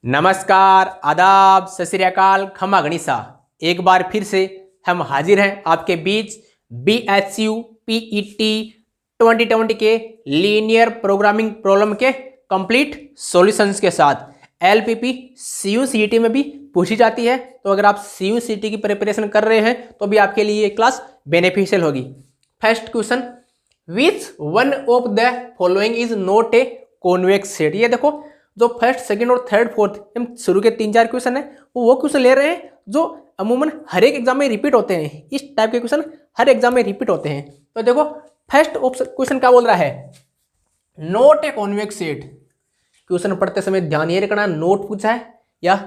नमस्कार, आदाब, सत श्री अकाल, खमा गणिसा। एक बार फिर से हम हाजिर हैं आपके बीच BHU PET 2020 के लीनियर प्रोग्रामिंग प्रॉब्लम के कंप्लीट सॉल्यूशंस के साथ। LPP CU/CET में भी पूछी जाती है, तो अगर आप CU/CET की प्रिपरेशन कर रहे हैं तो भी आपके लिए ये क्लास बेनिफिशियल होगी। First question, which one of the following is not a convex set. ये देखो, जो फर्स्ट, सेकंड और थर्ड, फोर्थ हम शुरू के 3-4 क्वेश्चन है वो क्वेश्चन ले रहे हैं जो अमूमन हर एक एग्जाम में रिपीट होते हैं। इस टाइप के क्वेश्चन हर एग्जाम में रिपीट होते हैं। तो देखो, फर्स्ट क्वेश्चन क्या बोल रहा है, not a convex set. Question पढ़ते समय ध्यान ये रखना, नोट पूछा है या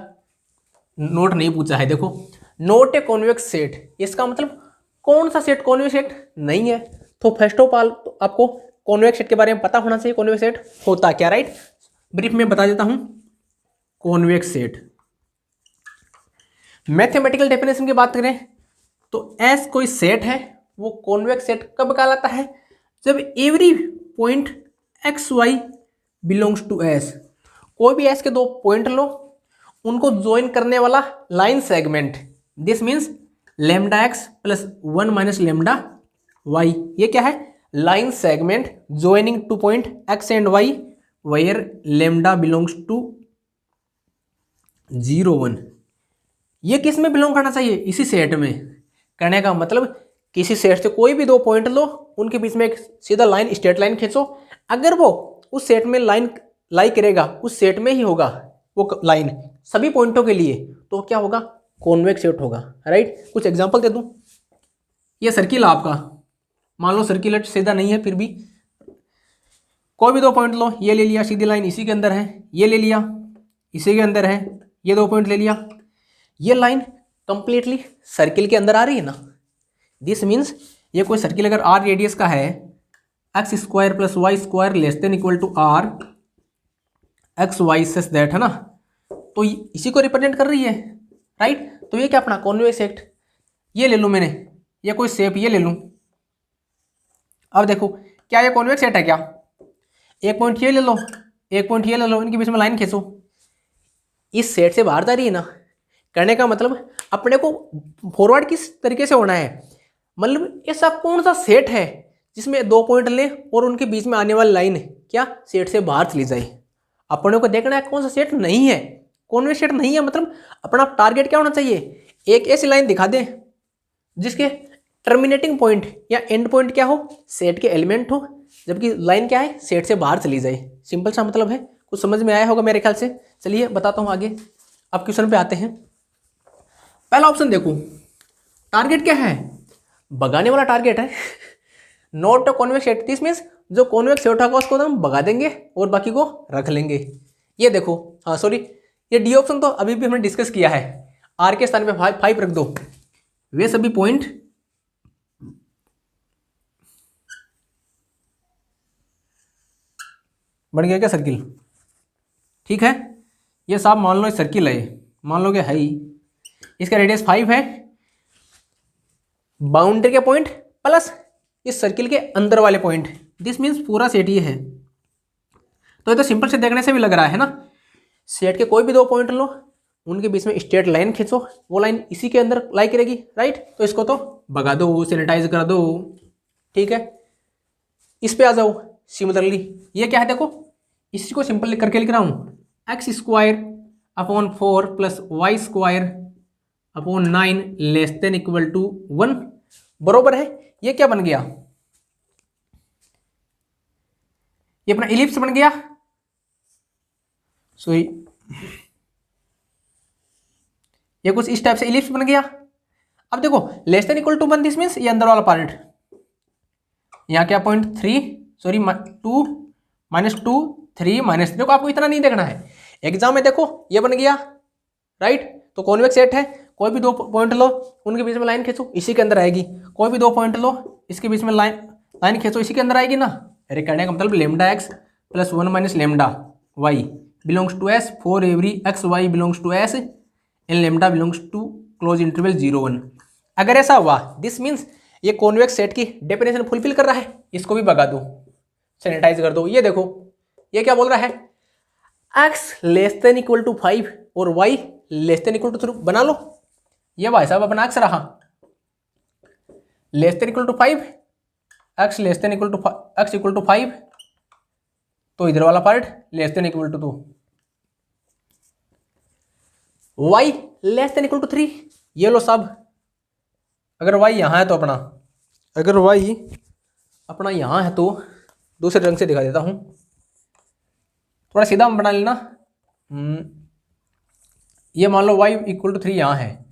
नोट नहीं पूछा है। देखो, नॉट ए कॉन्वेक्स सेट, इसका मतलब कौन सा सेट कॉन्वेक्स सेट नहीं है। तो फर्स्ट ऑफ ऑल तो आपको कॉन्वेक्स सेट के बारे में पता होना चाहिए, कॉन्वेक्स सेट होता क्या, राइट। ब्रीफ में बता देता हूं, कॉन्वेक्स सेट मैथमेटिकल डेफिनेशन की बात करें तो एस कोई सेट है, वो कॉन्वेक्स सेट कब कहलाता है, जब every point x y belongs to S. कोई भी एस के दो पॉइंट लो, उनको ज्वाइन करने वाला line segment, this means lambda x plus 1 minus lambda y. ये क्या है, line segment joining two point x and y where lambda belongs to 0, 1। ये किस में बिलोंग करना चाहिए, इसी सेट में। कहने का मतलब किसी सेट से कोई भी दो पॉइंट लो, उनके बीच में एक सीधा लाइन, स्ट्रेट लाइन खींचो, अगर वो उस सेट में लाइन लाई करेगा, उस सेट में ही होगा वो लाइन सभी पॉइंटों के लिए, तो क्या होगा, कॉन्वेक्स सेट होगा, राइट। कुछ एग्जांपल दे दूं, ये सर्किल आपका, मान लो सर्किल सीधा नहीं है, फिर भी कोई भी दो पॉइंट लो, ये ले लिया सीधी लाइन इसी के अंदर है, ये ले लिया इसी के अंदर है, ये दो पॉइंट ले लिया, ये लाइन कंप्लीटली सर्किल के अंदर आ रही है ना। दिस मीन्स ये कोई सर्किल अगर r रेडियस का है, x square plus y square less than equal to r x y such that, है ना, तो इसी को रिप्रेजेंट कर रही है, राइट। तो ये क्या अपना कॉन्वेक्स सेट। ये ले लूँ मैंने, ये कोई शेप ये ले लूँ, अब देखो क्या ये कॉन्वेक्स सेट है क्या। एक पॉइंट ये ले लो, एक पॉइंट ये ले लो, इनके बीच में लाइन खींचो, इस सेट से बाहर जा रही है ना। करने का मतलब अपने को फॉरवर्ड किस तरीके से होना है, मतलब ऐसा कौन सा सेट है जिसमें दो पॉइंट ले और उनके बीच में आने वाली लाइन क्या सेट से बाहर चली जाए। अपने को देखना है कौन सा सेट नहीं है, कॉन्वेक्स सेट नहीं है। मतलब अपना टारगेट क्या होना चाहिए, एक ऐसी लाइन दिखा दे जिसके टर्मिनेटिंग पॉइंट या एंड पॉइंट क्या हो, सेट के एलिमेंट हो, जबकि लाइन क्या है, सेट से बाहर चली जाए। सिंपल सा मतलब है, कुछ समझ में आया होगा मेरे ख्याल से। चलिए बताता हूं आगे। अब क्वेश्चन पे आते हैं। पहला ऑप्शन देखो, टारगेट क्या है, भगाने वाला टारगेट है। Not a convex set, this means जो कॉन्वेक्स सेट होगा उसको हम भगा देंगे और बाकी को रख लेंगे। ये देखो, हाँ सॉरी, ये डी ऑप्शन तो अभी भी हमने डिस्कस किया है। आर के स्थान पे 5 रख दो, वे सभी पॉइंट बन गया क्या सर्किल, ठीक है। ये साहब मान लो सर्किल है, मान लो कि है ही, इसका रेडियस 5 है, बाउंड्री के पॉइंट प्लस इस सर्किल के अंदर वाले पॉइंट, दिस मीन्स पूरा सेट ये है। तो ये तो सिंपल से देखने से भी लग रहा है ना, सेट के कोई भी दो पॉइंट लो, उनके बीच में स्ट्रेट लाइन खींचो, वो लाइन इसी के अंदर लाई करेगी, राइट। तो इसको तो भगा दो, सैनिटाइज कर दो, ठीक है। इस पे आ जाओ सिमिलरली, ये क्या है देखो, इसी को सिंपल करके लिख रहा हूं, x square upon 4 plus y square upon 9 less than equal to 1 बरोबर है। ये क्या बन गया, ये अपना इलिप्स बन गया, सॉरी ये कुछ इस टाइप से इलिप्स बन गया। अब देखो less than equal to 1, this means ये अंदर वाला पार्ट, यहाँ क्या पॉइंट 3 सॉरी 2 माइनस 2 3 माइनस, देखो आपको इतना नहीं देखना है, एग्जाम में देखो ये बन गया, राइट। तो कॉन्वेक्स सेट है, कोई भी दो पॉइंट लो, उनके बीच में लाइन खींचो, इसी के अंदर आएगी। कोई भी दो पॉइंट लो, इसके बीच में लाइन खींचो, इसी के अंदर आएगी ना। अरे कहने का मतलब lambda x plus 1 minus lambda y belongs to S for every x y belongs to S and lambda belongs to close interval 0, 1। अगर ऐसा हुआ, दिस मीन्स ये कॉन्वेक्स सेट की डेफिनेशन फुलफिल कर रहा है, इसको भी भगा दो, सैनिटाइज कर दो। ये देखो ये क्या बोल रहा है, x less than equal to 5 और y less than equal to 3 बना लो। ये भाई साहब अपना एक्स रहा less than equal to 5, x less than equal to x equal to 5, तो इधर वाला part less than equal to 2, y less than equal to 3। ये लो साहब, अगर वाई यहां है तो अपना, अगर वाई अपना यहां है तो दूसरे रंग से दिखा देता हूं, थोड़ा सीधा बना लेना। ये मान लो y इक्वल टू 3 यहाँ है,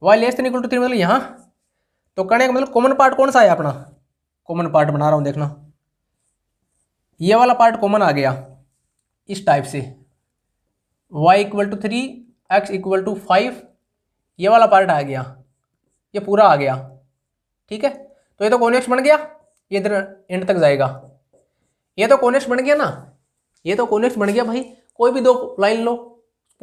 y less than equal to 3 मतलब यहाँ, तो करने का मतलब कॉमन पार्ट कौन सा है अपना, कॉमन पार्ट बना रहा हूँ देखना, ये वाला पार्ट कॉमन आ गया इस टाइप से, y equal to 3 x equal to 5, ये वाला पार्ट आ गया, ये पूरा आ गया। ठीक है, तो ये तो कॉन्वेक्स बन गया, ये इधर एंड तक जाएगा, ये तो कॉन्वेक्स बन गया ना, ये तो कॉन्वेक्स बन गया भाई। कोई भी दो लाइन लो,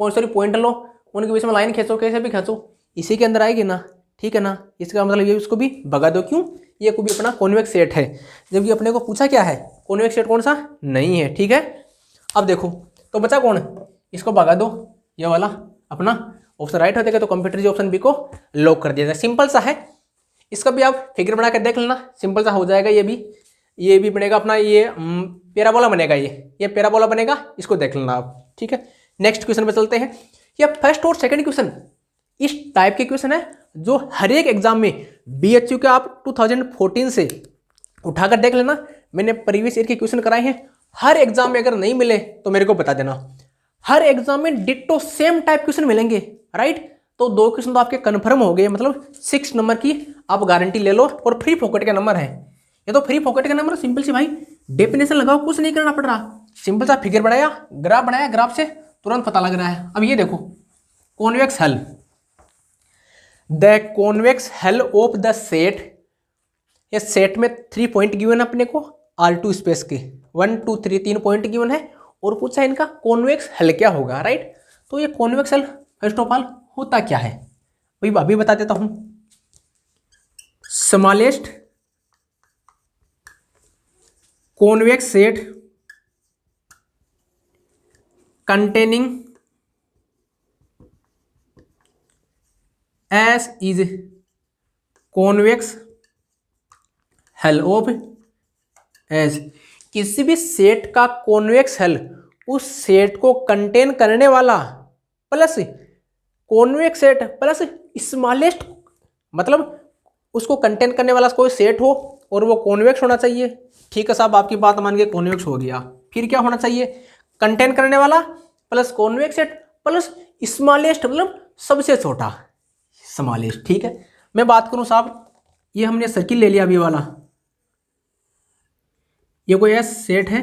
सॉरी पॉइंट लो, उनके बीच में लाइन खींचो, कैसे भी खींचो, इसी के अंदर आएगी ना। ठीक है ना, इसका मतलब ये इसको भी भगा दो, क्यों, ये को भी अपना कॉन्वेक्स सेट है, जबकि अपने को पूछा क्या है, कॉन्वेक्स सेट कौन सा नहीं है। ठीक है, अब देखो तो बचा कौन, इसको भगा दो, ये वाला अपना ऑप्शन राइट हो जाएगा, तो कंप्यूटर जी ऑप्शन बी को लॉक कर दिया जाए। सिंपल सा है, इसका भी आप फिगर बना कर देख लेना, सिंपल सा हो जाएगा। ये भी बनेगा अपना, ये पैराबोला बनेगा, ये पैराबोला बनेगा, इसको देख लेना आप। ठीक है, नेक्स्ट क्वेश्चन पे चलते हैं। ये फर्स्ट और सेकंड क्वेश्चन इस टाइप के क्वेश्चन है जो हर एक एग्जाम में बीएचयू के आप 2014 से उठाकर देख लेना, मैंने प्रीवियस ईयर के क्वेश्चन कराए हैं। हर एग्जाम में अगर नहीं मिले तो मेरे को बता देना, हर एग्जाम में डिट्टो सेम टाइप क्वेश्चन मिलेंगे। राइट, तो 2 क्वेश्चन तो आपके कंफर्म हो गए, मतलब 6 नंबर की आप गारंटी ले लो, और फ्री पॉकेट का नंबर है ये, तो फ्री पॉकेट का नंबर सिंपल सी भाई डेफिनेशन लगाओ, कुछ नहीं करना पड़ रहा, सिंपल सा फिगर बनाया, ग्राफ से तुरंत पता लग रहा है। अब ये देखो convex hello, the convex hell of the set, ये सेट में 3 पॉइंट गिवन है अपने को, R2 स्पेस के 1 2 3 3 पॉइंट गिवन है, और पूछा इनका कॉन्वेक्स हेल क्या होगा। राइट, तो ये convex hello first of all होता क्या है वही अभी बता देता हूं। Smallest convex set containing S is convex hell of S, किसी भी सेट का कॉन्वेक्स हेल उस सेट को कंटेन करने वाला plus convex set plus smallest, मतलब उसको कंटेन करने वाला कोई सेट हो और वो कॉन्वेक्स होना चाहिए। ठीक है साहब, आपकी बात मान के कॉन्वेक्स हो गया, फिर क्या होना चाहिए, कंटेन करने वाला plus convex set plus smallest, मतलब सबसे छोटा स्मॉलेस्ट। ठीक है, मैं बात करूं साहब, ये हमने सर्किल ले लिया अभी वाला, ये कोई एस सेट है,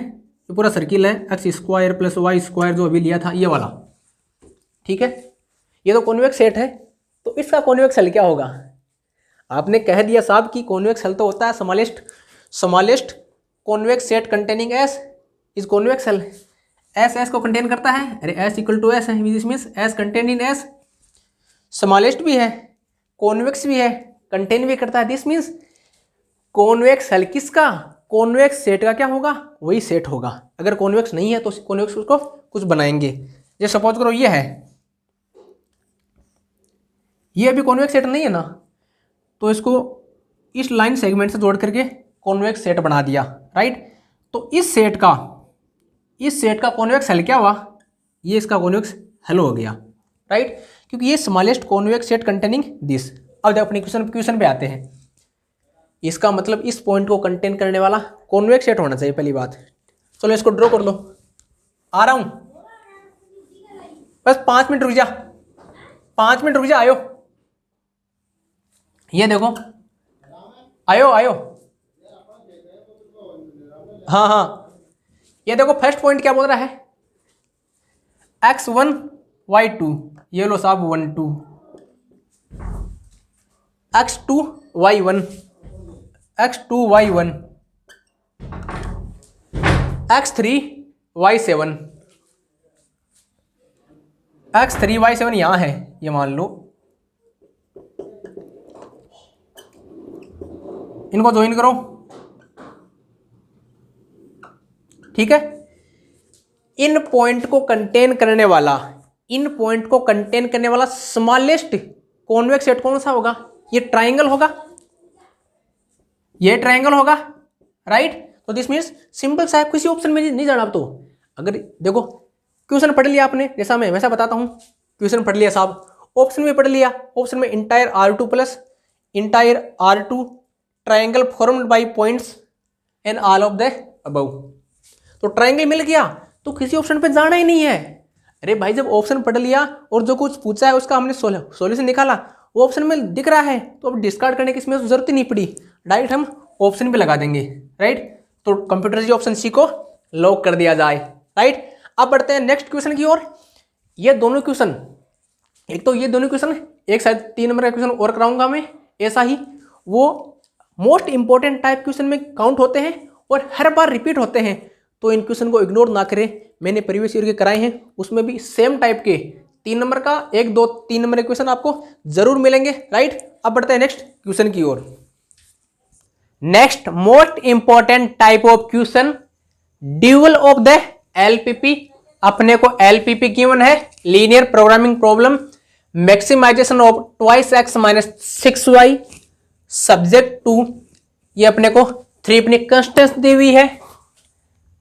ये पूरा सर्किल है, x square plus y square जो अभी लिया था ये वाला। ठीक है, ये तो कॉन्वेक्स सेट है, तो इसका कॉन्वेक्स हेल क्या होगा, आपने कह दिया साहब कि कॉन्वेक्स हेल तो होता है smallest convex set containing S is convex hello. S को कंटेन करता है, अरे एस इक्वल टू एस है, this means S contain in S, smallest भी है, कॉन्वेक्स भी है, कंटेन भी करता है, दिस मीन्स कॉन्वेक्स हेल किसका, कॉन्वेक्स सेट का क्या होगा, वही सेट होगा। अगर कॉन्वेक्स नहीं है तो कॉन्वेक्स उसको कुछ बनाएंगे, जैसे सपोज करो ये है, ये अभी कॉन्वेक्स सेट नहीं है ना, तो इसको इस लाइन सेगमेंट से जोड़ करके कॉन्वेक्स सेट बना दिया। राइट, तो इस सेट का कॉन्वेक्स हेल क्या हुआ, ये इसका कॉन्वेक्स हेल हो गया। राइट, क्योंकि ये smallest convex set containing this. अब जब अपने क्वेश्चन पे आते हैं, इसका मतलब इस पॉइंट को कंटेन करने वाला कॉन्वेक्स सेट होना चाहिए पहली बात। चलो इसको ड्रॉ कर लो, आ रहा हूं, बस 5 मिनट रुक जा, 5 मिनट रुक जा, आयो, ये देखो, आयो, हाँ, ये देखो फर्स्ट पॉइंट क्या बोल रहा है, x1 y2, ये लो साहब 1 2, x2 y1, x2 y1, x3 y7, x3 y7 यहां है, ये मान लो, इनको ज्वाइन करो। ठीक है, इन पॉइंट को कंटेन करने वाला स्मॉलेस्ट कॉन्वेक्स सेट कौन सा होगा? ये ट्राइंगल होगा, राइट। तो दिस मीन्स सिंपल सा है, किसी ऑप्शन में नहीं जाना। आप तो अगर देखो क्वेश्चन पढ़ लिया आपने, जैसा मैं वैसा बताता हूँ, क्वेश्चन पढ़ लिया साहब, ऑप्शन में पढ़ लिया, ऑप्शन में entire R2 plus entire R2 triangle formed by points and all of the above. तो ट्राइंगल मिल गया तो किसी ऑप्शन पे जाना ही नहीं है। अरे भाई जब ऑप्शन पढ़ लिया और जो कुछ पूछा है उसका हमने सॉल्यूशन निकाला, वो ऑप्शन में दिख रहा है, तो अब डिस्कार्ड करने की इसमें जरूरत ही नहीं पड़ी, डायरेक्ट हम ऑप्शन पे लगा देंगे, राइट। तो कंप्यूटर जी ऑप्शन सी को लॉक कर दिया जाए, राइट। अब बढ़ते हैं नेक्स्ट क्वेश्चन की ओर। ये दोनों क्वेश्चन, एक तो ये दोनों क्वेश्चन, एक शायद 3 नंबर का क्वेश्चन और कराऊंगा मैं, ऐसा ही वो मोस्ट इंपॉर्टेंट टाइप क्वेश्चन में काउंट होते हैं और हर बार रिपीट होते हैं, तो इन क्वेश्चन को इग्नोर ना करें। मैंने प्रीवियस ईयर के कराए हैं, उसमें भी सेम टाइप के 3 नंबर का 1, 2, 3 नंबर के क्वेश्चन आपको जरूर मिलेंगे, राइट। अब बढ़ते हैं नेक्स्ट क्वेश्चन की ओर। Next most important type of question, dual of the LPP। अपने को LPP गिवन है, linear programming problem, maximization of 2x - 6y subject to, ये अपने को 3 अपनी कंस्टेंट्स दी हुई है,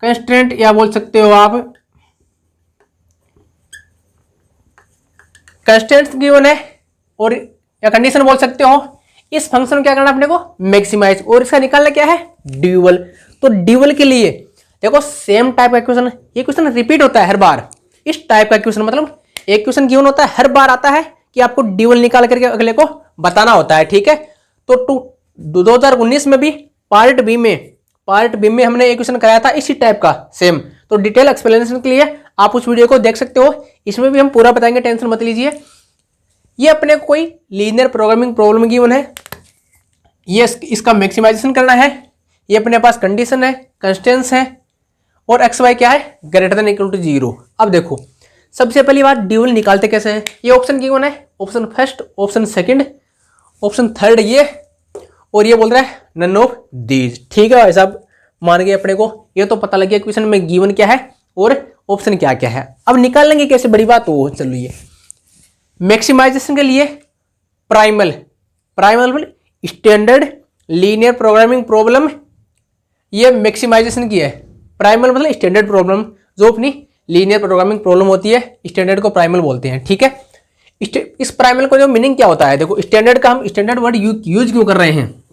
कंस्टेंट या बोल सकते हो आप कंस्टेंट्स गिवन है, और या कंडीशन बोल सकते हो। इस फंक्शन को क्या करना अपने को? मैक्सिमाइज, और इसका निकालना क्या है? ड्यूअल। तो ड्यूअल के लिए देखो सेम टाइप का क्वेश्चन, ये क्वेश्चन रिपीट होता है हर बार। इस टाइप का क्वेश्चन मतलब एक क्वेश्चन गिवन होता है, हर बार आता है कि आपको ड्यूअल निकाल करके अगले को बताना होता है, ठीक है। तो 2019 में भी पार्ट बी में हमने एक क्वेश्चन कराया था इसी टाइप का सेम। तो डिटेल एक्सप्लेनेशन के लिए आप उस वीडियो को देख सकते हो, इसमें भी हम पूरा बताएंगे, टेंशन मत लीजिए। ये अपने को कोई लीनियर प्रोग्रामिंग प्रॉब्लम गिवन है, ये इसका मैक्सिमाइजेशन करना है, ये अपने पास कंडीशन है, कंस्टेंट्स है, और एक्स वाई क्या है? Greater than equal to 0। अब देखो सबसे पहली बात ड्यूअल निकालते कैसे हैं। ये ऑप्शन गिवन है, option first, option second, option third ये, और ये बोल रहा है नन ऑफ दीज, ठीक है भाई साहब, मान गए अपने को। ये तो पता लग गया क्वेश्चन में गिवन क्या है और ऑप्शन क्या क्या है। अब निकाल लेंगे कैसे, बड़ी बात हो। चलिए मैक्सिमाइजेशन के लिए primal standard linear programming problem, ये मैक्सिमाइजेशन की है। प्राइमल मतलब स्टैंडर्ड प्रॉब्लम, जो अपनी लीनियर प्रोग्रामिंग प्रॉब्लम होती है, स्टैंडर्ड को प्राइमल बोलते हैं, ठीक है। इस प्राइमल को जो मीनिंग क्या होता है, देखो स्टैंडर्ड का हम स्टैंडर्ड वर्ड यूज क्यों कर रहे हैं।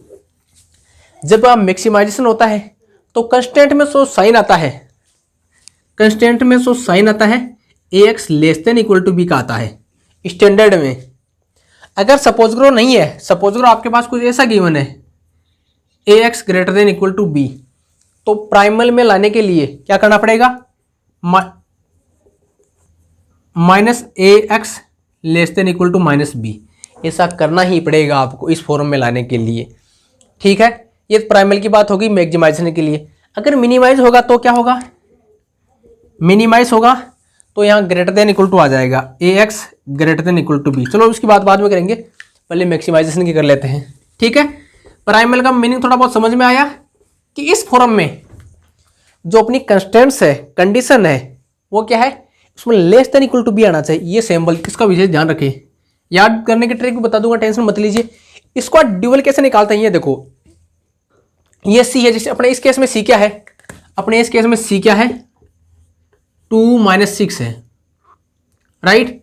जब आप मैक्सिमाइजेशन होता है तो कंस्टेंट में सो साइन आता है, AX less than equal to b का आता है स्टैंडर्ड में। अगर सपोज करो नहीं है, सपोज करो आपके पास कुछ ऐसा गिवन है AX greater than equal to b, तो प्राइमल में लाने के लिए क्या करना पड़ेगा? -AX less than equal to -B, ऐसा करना ही पड़ेगा आपको इस फॉर्म में लाने के लिए, ठीक है। ये प्राइमल की बात होगी मैक्सिमाइजेशन के लिए। अगर मिनिमाइज होगा तो क्या होगा? मिनिमाइज होगा तो यहाँ ग्रेटर देन इक्वल टू आ जाएगा, AX greater than equal to b. चलो उसकी बात बाद में करेंगे, पहले मैक्सिमाइजेशन की कर लेते हैं, ठीक है। प्राइमल का मीनिंग थोड़ा बहुत समझ में आया कि इस फॉर्म में जो अपनी कंस्टेंट्स है, कंडीशन है, वो क्या है? उसमें less than equal to b आना चाहिए। ये सिंबल, इसका विशेष ध्यान रखें, याद करने की ट्रिक भी बता दूंगा, टेंशन मत लीजिए। इसको ड्यूअल कैसे निकालते हैं, ये देखो, ये सी है, जैसे अपने इस केस में सी क्या है, 2 - 6 है, राइट।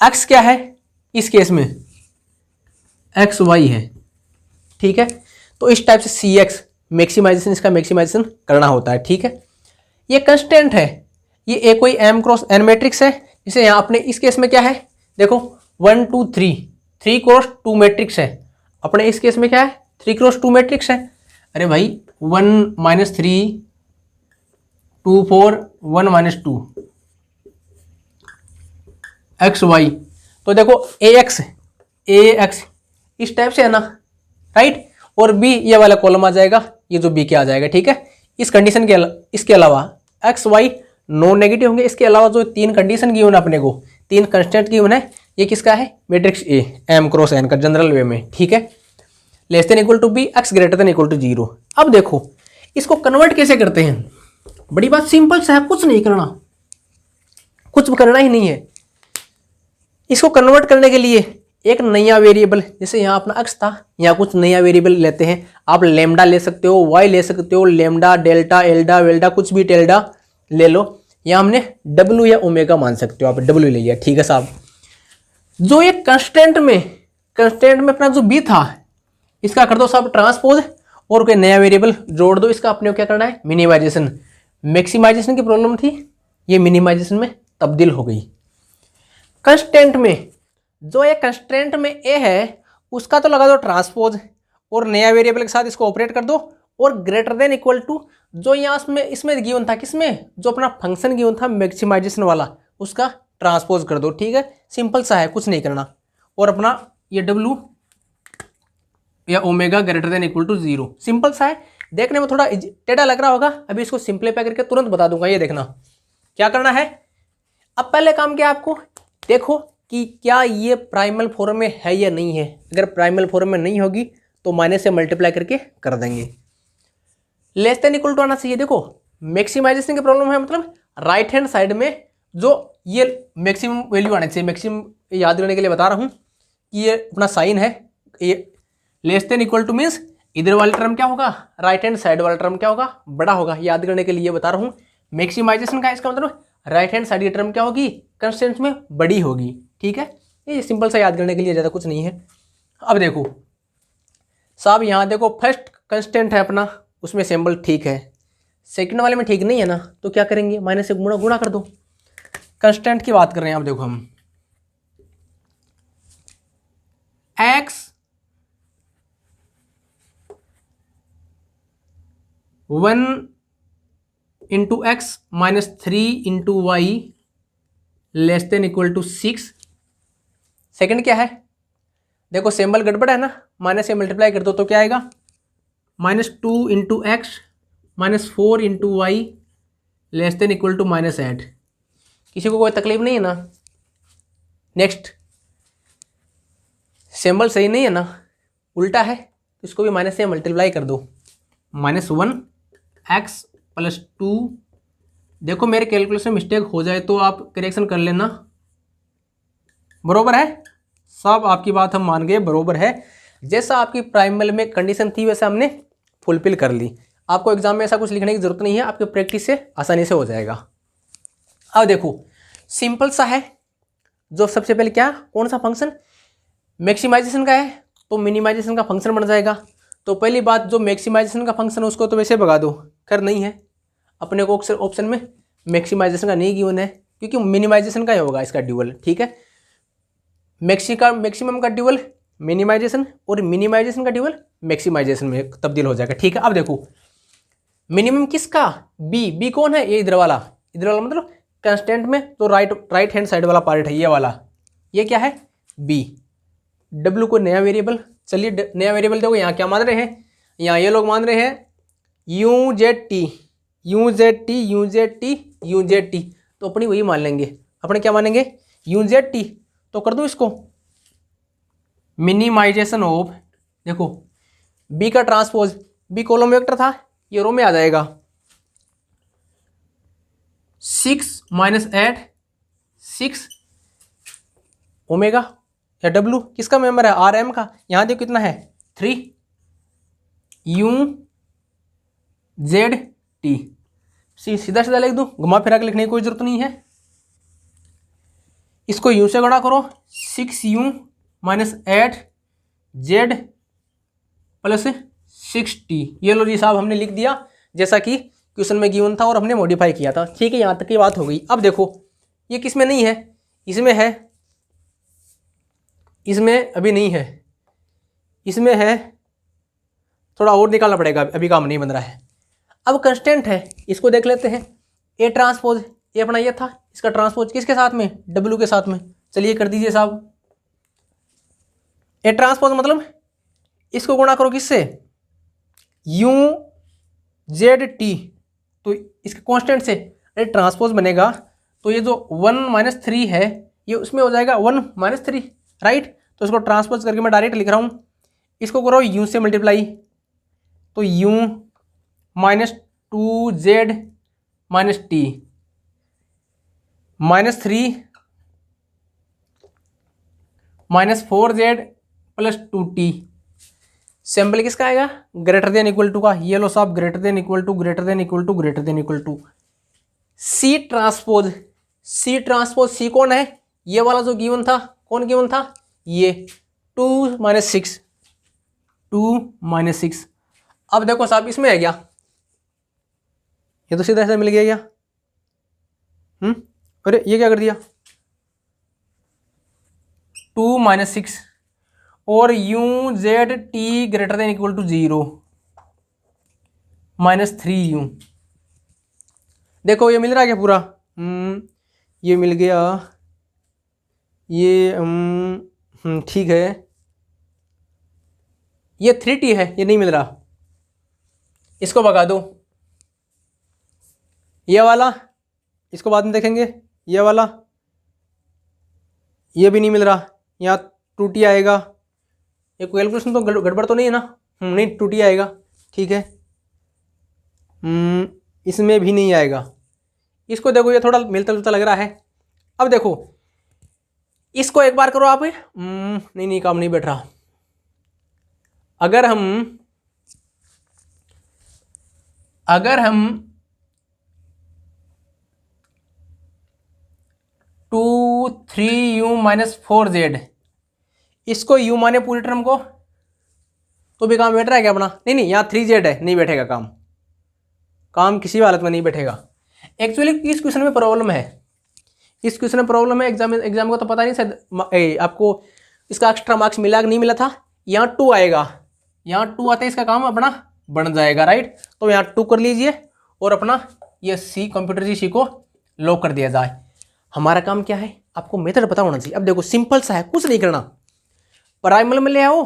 एक्स क्या है इस केस में? XY है, ठीक है। तो इस टाइप से CX मैक्सिमाइजेशन, इसका मैक्सिमाइजेशन करना होता है, ठीक है। ये कंस्टेंट है, ये कोई M क्रॉस N मैट्रिक्स है, जिसे यहाँ अपने इस केस में क्या है, देखो 1 2 3 3 क्रॉस 2 मैट्रिक्स है। अपने इस केस में क्या है? 3 क्रॉस 2 मैट्रिक्स है। अरे भाई 1 - 3 2 4 1 - 2 XY, तो देखो AX इस टाइप से है ना, राइट। और B ये वाला कॉलम आ जाएगा, ये जो B के आ जाएगा, ठीक है। इस कंडीशन के इसके अलावा XY नॉन नेगेटिव होंगे। इसके अलावा जो 3 कंडीशन गिवन है अपने को, 3 कंस्टेंट गिवन है, ये किसका है? Matrix A M cross N का जनरल वे में, ठीक है। Less than equal to b, X greater than equal to 0। अब देखो इसको कन्वर्ट कैसे करते हैं, बड़ी बात सिंपल सा है, कुछ नहीं करना, कुछ करना ही नहीं है। इसको कन्वर्ट करने के लिए एक नया वेरिएबल, जैसे यहाँ अपना x था, यहाँ कुछ नया वेरिएबल लेते हैं। आप लेमडा ले सकते हो, y ले सकते हो, लेमडा, डेल्टा, एल्डा, वेल्डा, कुछ भी टेल्डा ले लो। यहाँ हमने w या ओमेगा मान सकते हो, आप w ले लिया, ठीक है साहब। जो ये कंस्टेंट में अपना जो b था, इसका कर दो साहब ट्रांसपोज, और कोई नया वेरिएबल जोड़ दो। इसका अपने को क्या करना है, मिनिमाइजेशन। मैक्सिमाइजेशन की प्रॉब्लम थी, ये मिनिमाइजेशन में तब्दील हो गई। कंस्टेंट में, जो ये कंस्टेंट में ए है, उसका तो लगा दो ट्रांसपोज, और नया वेरिएबल के साथ इसको ऑपरेट कर दो, और ग्रेटर देन इक्वल टू जो यहाँ इसमें गिवन था, किसमें, जो अपना फंक्शन गिवन था मैक्सिमाइजेशन वाला, उसका ट्रांसपोज कर दो, ठीक है। सिंपल सा है, कुछ नहीं करना। और अपना ये डब्लू या omega greater than equal to 0, simple सा है। देखने में थोड़ा टेढ़ा लग रहा होगा, अभी इसको सिंप्लीफाई करके तुरंत बता दूंगा। ये देखना क्या करना है। अब पहले काम क्या, आपको देखो कि क्या ये प्राइमल फॉर्म में है या नहीं है। अगर प्राइमल फॉर्म में नहीं होगी तो माइनस से मल्टीप्लाई करके कर देंगे। लेस देन इक्वल टू आना चाहिए। देखो मैक्सिमाइजेशन की प्रॉब्लम है, मतलब राइट हैंड साइड में जो ये मैक्सिमम वैल्यू आना चाहिए। मैक्सिमम याद करने के लिए बता रहा हूँ कि ये अपना साइन है, ये less than equal two means इधर वाला टर्म क्या होगा, राइट हैंड साइड वाला टर्म क्या होगा, बड़ा होगा। याद करने के लिए बता रहा हूँ। मैक्सिमाइजेशन का इसका मतलब राइट हैंड साइड की टर्म क्या होगी, कंस्टेंट में बड़ी होगी, ठीक है। ये सिंपल सा याद करने के लिए, ज़्यादा कुछ नहीं है। अब देखो साहब, यहाँ देखो फर्स्ट कंस्टेंट है अपना, उसमें सिंबल ठीक है, सेकंड वाले में ठीक नहीं है ना, तो क्या करेंगे, माइनस से गुणा कर दो। कंस्टेंट की बात कर रहे हैं। अब देखो हम x 1 into x minus 3 into y less than equal to 6। Second क्या है, देखो सिंबल गड़बड़ है ना, माइनस से मल्टीप्लाई कर दो तो क्या आएगा, -2 into x minus 4 into y less than equal to -8। किसी को कोई तकलीफ नहीं है ना। नेक्स्ट, सिंबल सही नहीं है ना, उल्टा है, तो इसको भी माइनस से मल्टीप्लाई कर दो। -1 एक्स प्लस 2। देखो मेरे कैलकुलेशन में मिस्टेक हो जाए तो आप करेक्शन कर लेना, बरोबर है। सब आपकी बात हम मान गए, बरोबर है। जैसा आपकी प्राइमल में कंडीशन थी वैसा हमने फुलफिल कर ली। आपको एग्जाम में ऐसा कुछ लिखने की जरूरत नहीं है, आपके प्रैक्टिस से आसानी से हो जाएगा। अब देखो सिंपल सा है। जो सबसे पहले क्या, कौन सा फंक्शन मैक्सिमाइजेशन का है, तो मिनिमाइजेशन का फंक्शन बन जाएगा। तो पहली बात, जो मैक्सिमाइजेशन का फंक्शन है उसको तो वैसे भगा दो, कर नहीं है अपने को ऑप्शन में मैक्सिमाइजेशन का नहीं गिवन है, क्योंकि मिनिमाइजेशन का ही होगा इसका ड्यूअल, ठीक है। मैक्सिमम का ड्यूअल मिनिमाइजेशन, और मिनिमाइजेशन का ड्यूअल मैक्सिमाइजेशन में तब्दील हो जाएगा, ठीक है। अब देखो मिनिमम किसका, बी कौन है, ये इधर वाला मतलब कंस्टेंट में तो राइट हैंड साइड वाला पार्ट है, ये वाला, ये क्या है, बी। डब्ल्यू को नया वेरिएबल, चलिए नया वेरिएबल देखो, यहाँ क्या मान रहे हैं, यहाँ ये लोग मान रहे हैं UZT, तो अपनी वही मान लेंगे। अपने क्या मानेंगे, UZT। तो कर दूँ इसको मिनिमाइजेशन ऑफ, देखो बी का ट्रांसपोज, बी कॉलम वेक्टर था, ये रो में आ जाएगा। 6 - 8 6 ओमेगा या डब्लू किसका मेंबर है, RM का। यहाँ देखो कितना है 3 UZT। सीधा सीधा लिख दूँ, घुमा फिरा के लिखने की कोई जरूरत नहीं है। इसको U से गुणा करो, 6U - 8Z प्लस 6T। ये लो जी साहब, हमने लिख दिया जैसा कि क्वेश्चन में गिवन था और हमने मॉडिफाई किया था, ठीक है। यहाँ तक की बात हो गई। अब देखो ये किस में नहीं है, इसमें है, इसमें अभी नहीं है, इसमें है, थोड़ा और निकालना पड़ेगा, अभी काम नहीं बन रहा है। अब कंस्टेंट है, इसको देख लेते हैं। ए ट्रांसपोज, ये अपना ये था, इसका ट्रांसपोज किसके साथ में, डब्ल्यू के साथ में। चलिए कर दीजिए साहब। ए ट्रांसपोज मतलब इसको गुणा करो किससे, UZT, तो इसके कांस्टेंट से ए ट्रांसपोज बनेगा, तो ये जो 1 - 3 है ये उसमें हो जाएगा 1 - 3, राइट। तो इसको ट्रांसपोज करके मैं डायरेक्ट लिख रहा हूँ, इसको करो U से मल्टीप्लाई, तो U - 2Z minus T minus 3 minus 4z plus 2t। Symbol किसका आएगा? ग्रेटर देन इक्वल टू का। ये लो साहब, greater than equal to greater than equal to greater than equal to C transpose. C transpose C कौन है? ये वाला जो गिवन था, कौन गिवन था? ये 2 माइनस 6, 2 माइनस 6। अब देखो साहब इसमें है क्या, ये तो सीधा ऐसा मिल गया क्या? अरे ये क्या कर दिया? 2 माइनस 6 और u z t greater than equal to 0 minus 3u। देखो ये मिल रहा है क्या पूरा? ये मिल गया, ये ठीक है। ये 3t है, ये नहीं मिल रहा, इसको भगा दो। ये वाला इसको बाद में देखेंगे। ये वाला ये भी नहीं मिल रहा, यहाँ 2t आएगा। ये कैलकुलेशन तो गड़बड़ तो नहीं है ना? नहीं 2t आएगा, ठीक है। इसमें भी नहीं आएगा। इसको देखो ये थोड़ा मिलता जुलता लग रहा है। अब देखो इसको एक बार करो आप। नहीं काम नहीं बैठ रहा। अगर हम 2 3u माइनस 4z, इसको u माने पूरी टर्म को, तो भी काम बैठ रहा है क्या अपना? नहीं यहाँ 3z है, नहीं बैठेगा काम किसी भी हालत में नहीं बैठेगा। एक्चुअली इस क्वेश्चन में प्रॉब्लम है, एग्जाम को तो पता नहीं शायद आपको इसका एक्स्ट्रा मार्क्स मिला कि नहीं मिला था। यहाँ 2 आएगा, यहाँ 2 आते इसका काम अपना बन जाएगा, राइट। तो यहाँ 2 कर लीजिए और अपना ये सी कंप्यूटर जी सी को लॉक कर दिया जाए। हमारा काम क्या है? आपको मेथड पता होना चाहिए। अब देखो सिंपल सा है, कुछ नहीं करना। प्राइमल में ले आओ,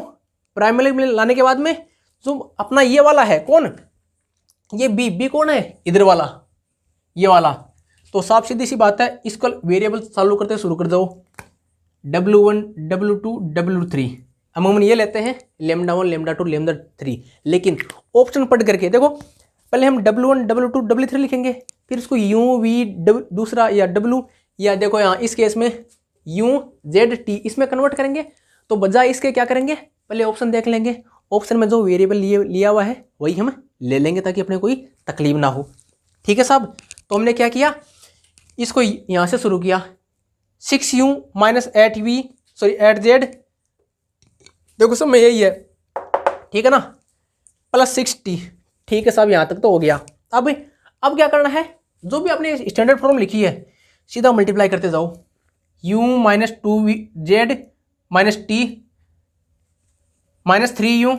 प्राइमल में लाने के बाद में जो अपना ये वाला है कौन? ये बी कौन है? इधर वाला, ये वाला। तो साफ सीधी सी बात है, इसको वेरिएबल चालू करते शुरू कर दो। W1 W2 W3 अमूमन ये लेते हैं λ1 λ2 λ3, लेकिन ऑप्शन पढ़ करके देखो। पहले हम W1 W2 W3 लिखेंगे, फिर इसको U V दूसरा या W, या देखो यहाँ इस केस में U Z T इसमें कन्वर्ट करेंगे। तो बजाय इसके क्या करेंगे? पहले ऑप्शन देख लेंगे, ऑप्शन में जो वेरिएबल लिया हुआ है वही हम ले लेंगे ताकि अपने कोई तकलीफ ना हो। ठीक है साहब। तो हमने क्या किया, इसको यहाँ से शुरू किया। 6u माइनस 8z, देखो सब में यही है, ठीक है ना, प्लस 6t। ठीक है साहब, यहाँ तक तो हो गया। अब क्या करना है? जो भी आपने स्टैंडर्ड फॉर्म लिखी है सीधा मल्टीप्लाई करते जाओ। u minus 2z minus t minus 3u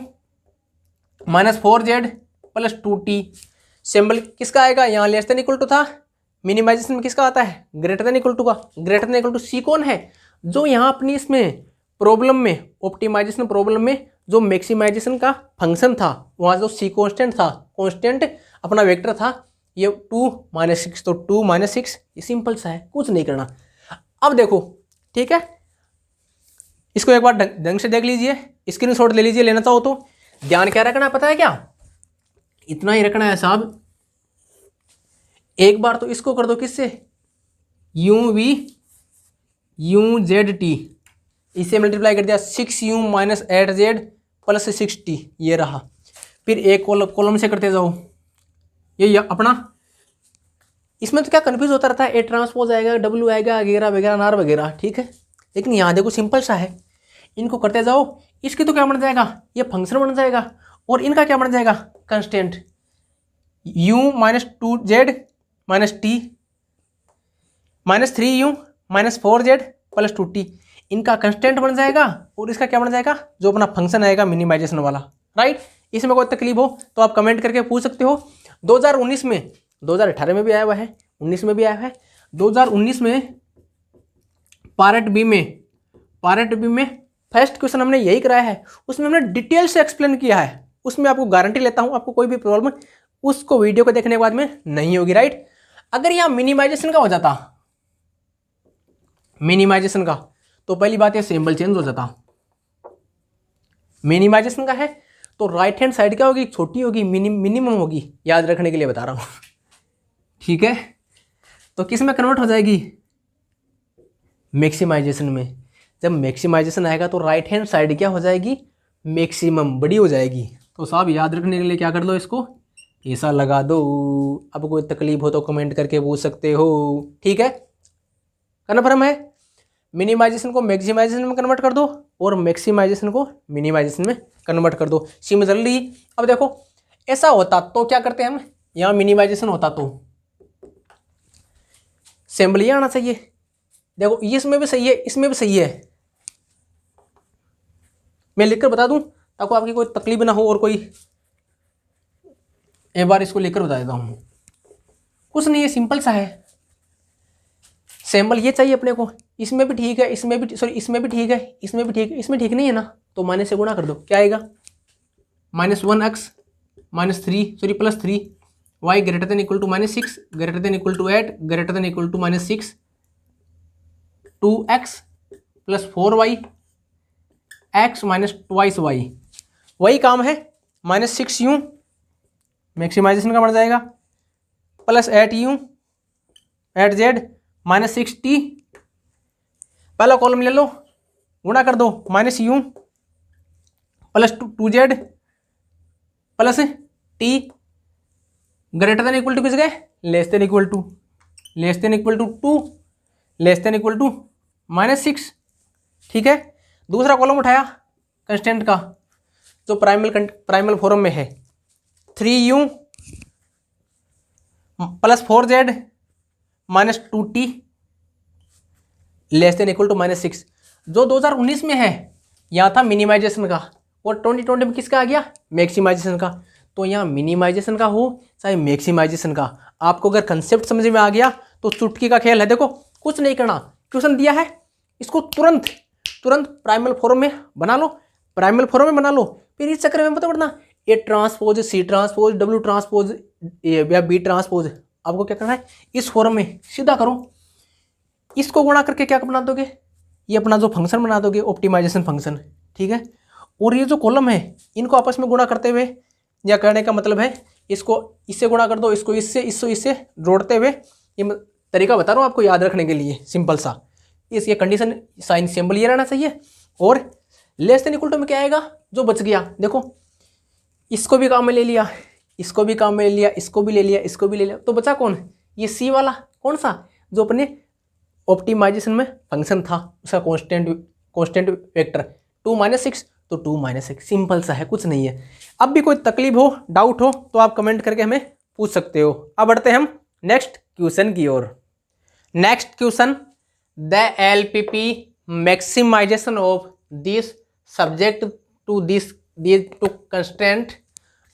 minus 4z plus 2t। Symbol किसका आएगा? यहाँ लेस देन इक्वल टू था, मिनिमाइजेशन में किसका आता है? ग्रेटर देन इक्वल टू का। ग्रेटर देन इक्वल टू सी कौन है? जो यहाँ अपनी इसमें प्रॉब्लम में, ऑप्टिमाइजेशन प्रॉब्लम में जो मैक्सिमाइजेशन का फंक्शन था, वहाँ जो सी कॉन्स्टेंट था, कॉन्स्टेंट अपना वेक्टर था, ये 2 माइनस 6, तो 2 माइनस 6। ये सिंपल सा है, कुछ नहीं करना। अब देखो, ठीक है, इसको एक बार ढंग से देख लीजिए, स्क्रीनशॉट ले लीजिए, लेना चाहो तो। ध्यान क्या रखना है पता है क्या? इतना ही रखना है साहब। एक बार तो इसको कर दो किससे? u z t, इसे मल्टीप्लाई कर दिया 6u minus 8z plus 6t, ये रहा। फिर एक कॉलम से करते जाओ, ये अपना। इसमें तो क्या कंफ्यूज होता रहता है, ए ट्रांसपोज आएगा, W आएगा, वगैरह वगैरह नार वगैरह, ठीक है। लेकिन यहाँ देखो सिंपल सा है, इनको करते जाओ। इसकी तो क्या बन जाएगा? ये फंक्शन बन जाएगा, और इनका क्या बन जाएगा? Constant u minus 2z minus t minus 3u minus 4z plus 2t, इनका कंस्टेंट बन जाएगा। और इसका क्या बन जाएगा? जो अपना फंक्शन आएगा मिनिमाइजेशन वाला, राइट। इसमें कोई तकलीफ हो तो आप कमेंट करके पूछ सकते हो। 2019 में, 2018 में भी आया हुआ है, 19 में भी आया है। 2019 में पार्ट बी में फर्स्ट क्वेश्चन हमने यही कराया है, उसमें हमने डिटेल से एक्सप्लेन किया है। उसमें आपको गारंटी लेता हूँ, आपको कोई भी प्रॉब्लम उसको वीडियो को देखने के बाद में नहीं होगी, राइट। अगर यहाँ मिनिमाइजेशन का हो जाता, मिनिमाइजेशन का, तो पहली बात ये सिंबल चेंज हो जाता। मिनिमाइजेशन का है तो राइट हैंड साइड क्या होगी? छोटी होगी, मिनिमम होगी। याद रखने के लिए बता रहा हूँ, ठीक है, तो किस में कन्वर्ट हो जाएगी, मैक्सिमाइजेशन में। जब मैक्सिमाइजेशन आएगा तो राइट हैंड साइड क्या हो जाएगी, मैक्सिमम, बड़ी हो जाएगी। तो साहब याद रखने के लिए क्या कर लो, इसको ऐसा लगा दो। अब कोई तकलीफ हो तो कमेंट करके पूछ सकते हो, ठीक है। कन्फर्म है, मिनिमाइजेशन को मैक्सिमाइजेशन में कन्वर्ट कर दो और मैक्सिमाइजेशन को मिनिमाइजेशन में कन्वर्ट कर दो, सिमिलरली। अब देखो ऐसा होता तो क्या करते हैं हम, यहाँ मिनिमाइजेशन होता तो सिंबल ये आना चाहिए। देखो ये इसमें भी सही है, इसमें भी सही है, मैं लिखकर बता दूं ताकि आपकी कोई तकलीफ ना हो। और कोई एक बार इसको लिखकर बता देता हूं, कुछ नहीं है, सिंपल सा है। सिंबल ये चाहिए अपने को, इसमें भी ठीक है, इसमें भी, सॉरी इसमें भी ठीक है, इसमें भी ठीक है, इसमें ठीक नहीं है ना, तो माइनस से गुणा कर दो, क्या आएगा, -1x -3 y greater than equal to -6 greater than equal to 8 greater than equal to -6 2x + 4y x -2y वही काम है। -6 यूं मैक्सिमाइजेशन का बन जाएगा, +8 यूं 8z -6t, पहला कॉलम ले लो, गुणा कर दो, -u +2z +t greater than equal to किस गए, less than equal to 2 less than equal to -6, ठीक है। दूसरा कॉलम उठाया कंस्टेंट का जो प्राइमल फॉर्म में है, 3u + 4z -2t less than equal to -6, जो 2019 में है यहाँ था मिनिमाइजेशन का, और 2020 में किसका आ गया, मैक्सिमाइजेशन का। तो यहाँ मिनिमाइजेशन का हो चाहे मैक्सिमाइजेशन का, आपको अगर कंसेप्ट समझ में आ गया तो चुटकी का खेल है। देखो कुछ नहीं करना, क्वेश्चन दिया है, इसको तुरंत प्राइमल फॉर्म में बना लो, फिर इस चक्कर में मत पड़ना A transpose C transpose W transpose या बी ट्रांसपोज। आपको क्या करना है, इस फॉर्म में सीधा करो, इसको गुणा करके क्या बना दोगे, ये अपना जो फंक्शन बना दोगे ऑप्टिमाइजेशन फंक्शन, ठीक है। और ये जो कॉलम है इनको आपस में गुणा करते हुए, या करने का मतलब है इसको इससे गुणा कर दो, इसको इससे जोड़ते हुए, ये तरीका बता रहा हूँ आपको याद रखने के लिए, सिंपल सा। ये कंडीशन साइन सिंबल ये रहना चाहिए, और लेस देन इक्वल टू में क्या आएगा, जो बच गया, देखो इसको भी काम में ले लिया, इसको भी काम में ले लिया, इसको भी ले लिया, इसको भी ले लिया, तो बचा कौन, ये सी वाला, कौन सा, जो अपने ऑप्टिमाइजेशन में फंक्शन था उसका कांस्टेंट वेक्टर 2 - 6, तो 2 - 6, सिंपल सा है, कुछ नहीं है। अब भी कोई तकलीफ हो, डाउट हो तो आप कमेंट करके हमें पूछ सकते हो। अब बढ़ते हैं हम नेक्स्ट क्वेश्चन की ओर। Next question, the LPP maximization of this subject to this two constant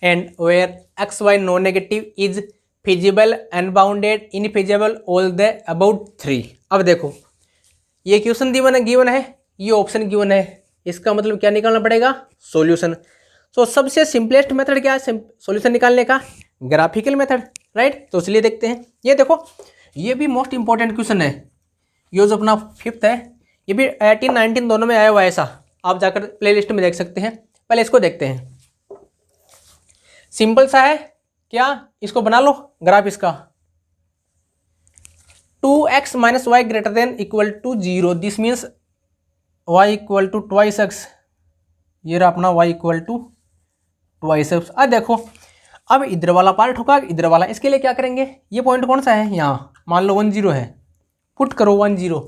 and where XY non negative is feasible unbounded infeasible all the about 3। अब देखो ये क्वेश्चन गिवन है, ये ऑप्शन गिवन है, इसका मतलब क्या निकालना पड़ेगा, सॉल्यूशन। तो सबसे सिंपलेस्ट मेथड क्या है सॉल्यूशन निकालने का, ग्राफिकल मेथड, राइट। तो चलिए देखते हैं। ये देखो ये भी मोस्ट इंपॉर्टेंट क्वेश्चन है, ये जो अपना 5th है, ये भी 18, 19 दोनों में आया हुआ है, ऐसा आप जाकर प्लेलिस्ट में देख सकते हैं। पहले इसको देखते हैं, सिंपल सा है, क्या, इसको बना लो ग्राफ इसका, 2x - y greater than equal to 0, this means y equal to twice x, ये रहा अपना y equal to twice x. अब देखो अब इधर वाला पार्ट होगा, इधर वाला, इसके लिए क्या करेंगे, ये पॉइंट कौन सा है, यहाँ मान लो 1 0 है, पुट करो 1 0,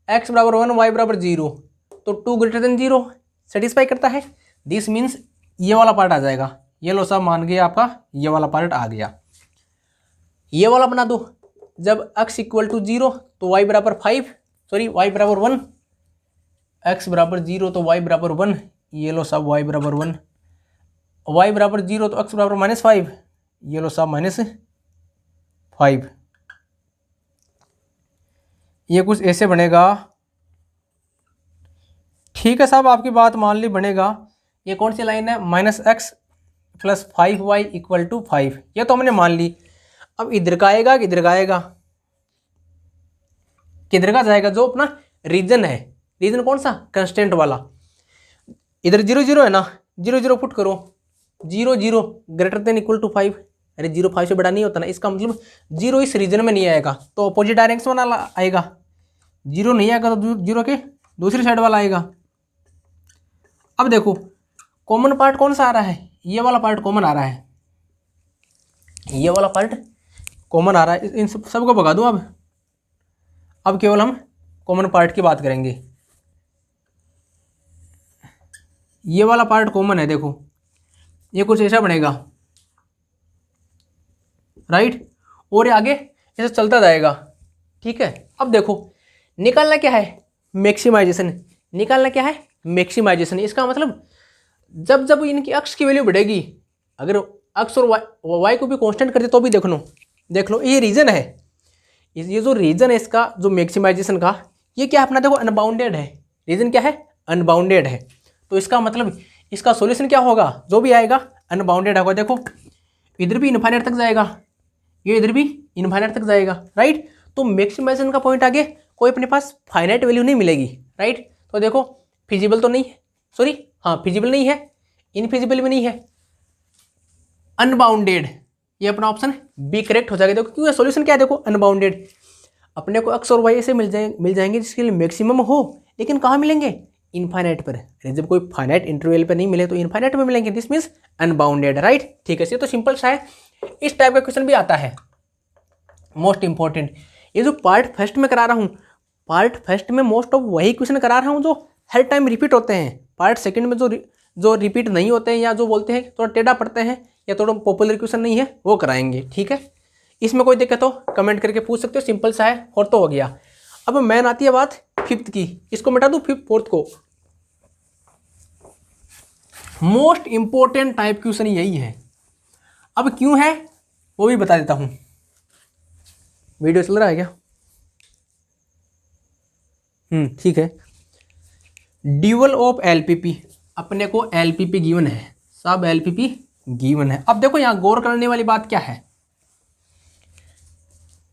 x = 1 y = 0, तो 2 > 0 सेटिस्फाई करता है, दिस मीन्स ये वाला पार्ट आ जाएगा। ये लो सब मान गए आपका, ये वाला पार्ट आ गया। ये वाला बना दो, जब x = 0 तो y = 5, सॉरी y = 1, x = 0 तो y = 1, ये लो सब y = 1, y = 0 तो x = -5, ये लो सब -5। ये कुछ ऐसे बनेगा, ठीक है साहब, आपकी बात मान ली, बनेगा। ये कौन सी लाइन है, -x + 5y = 5, ये तो हमने मान ली। अब इधर का आएगा, किधर का आएगा, किधर का जाएगा, जो अपना रीजन है, रीजन कौन सा, कंस्टेंट वाला। इधर 0 0 है ना, 0 0 पुट करो, 0 0 ग्रेटर देन इक्वल टू 5, यानी 0 5 से बड़ा नहीं होता ना, इसका मतलब 0 इस रीजन में नहीं आएगा तो अपोजिट डायरेक्शन वाला आएगा, 0 नहीं आएगा तो 0 के दूसरी साइड वाला आएगा। अब देखो कॉमन पार्ट कौन सा आ रहा है, ये वाला पार्ट कॉमन आ रहा है, ये वाला पार्ट कॉमन आ रहा है, इन सबको भगा दूँ। अब केवल हम कॉमन पार्ट की बात करेंगे। ये वाला पार्ट कॉमन है, देखो ये कुछ ऐसा बनेगा, राइट, और ये आगे ऐसे चलता जाएगा, ठीक है। अब देखो निकालना क्या है, मैक्सिमाइजेशन, निकालना क्या है, मैक्सिमाइजेशन। इसका मतलब जब जब इनकी अक्ष की वैल्यू बढ़ेगी, अगर अक्ष और वाई को भी कांस्टेंट कर दे तो भी देख लो ये रीजन है, ये जो रीजन है इसका जो मैक्सिमाइजेशन का, ये क्या अपना देखो अनबाउंडेड है, रीजन क्या है, अनबाउंडेड है। तो इसका मतलब इसका सॉल्यूशन क्या होगा, जो भी आएगा अनबाउंडेड होगा। देखो इधर भी इनफाइनाइट तक जाएगा, ये इधर भी इनफाइनाइट तक जाएगा, राइट। तो मैक्सिमाइजेशन का पॉइंट आगे कोई अपने पास फाइनाइट वैल्यू नहीं मिलेगी, राइट। तो देखो फिजिबल तो नहीं है, सॉरी हाँ फिजिबल नहीं है, इनफिजिबल भी नहीं है, अनबाउंडेड, ये अपना ऑप्शन बी करेक्ट हो जाएगा। देखो क्यों, सॉल्यूशन क्या है, देखो अनबाउंडेड, अपने को एक्स और वाई ऐसे मिल जाएंगे जिसके लिए मैक्सिमम हो, लेकिन कहाँ मिलेंगे, इनफाइनाइट पर। जब कोई फाइनाइट इंटरवल पर नहीं मिले तो इनफाइनाइट में मिलेंगे, दिस मीन्स अनबाउंडेड, राइट। ठीक है, ये तो सिंपल सा है। इस टाइप का क्वेश्चन भी आता है, मोस्ट इंपॉर्टेंट। ये जो पार्ट फर्स्ट में करा रहा हूँ, पार्ट फर्स्ट में मोस्ट ऑफ वही क्वेश्चन करा रहा हूँ जो हर टाइम रिपीट होते हैं। पार्ट सेकंड में जो रिपीट नहीं होते हैं या जो बोलते हैं थोड़ा टेढ़ा पड़ते हैं या थोड़ा पॉपुलर क्वेश्चन नहीं है वो कराएंगे, ठीक है। इसमें कोई दिक्कत हो कमेंट करके पूछ सकते हो, सिंपल सा है और तो हो गया। अब मैन आती है बात फिफ्थ की, इसको मिटा दूं, फिफ्थ फोर्थ को। मोस्ट इंपॉर्टेंट टाइप क्वेश्चन यही है। अब क्यों है वो भी बता देता हूं। वीडियो चल रहा है क्या? ठीक है। ड्यूअल ऑफ एलपीपी, अपने को एलपीपी गिवन है, सब एलपीपी गिवन है। अब देखो यहां गौर करने वाली बात क्या है,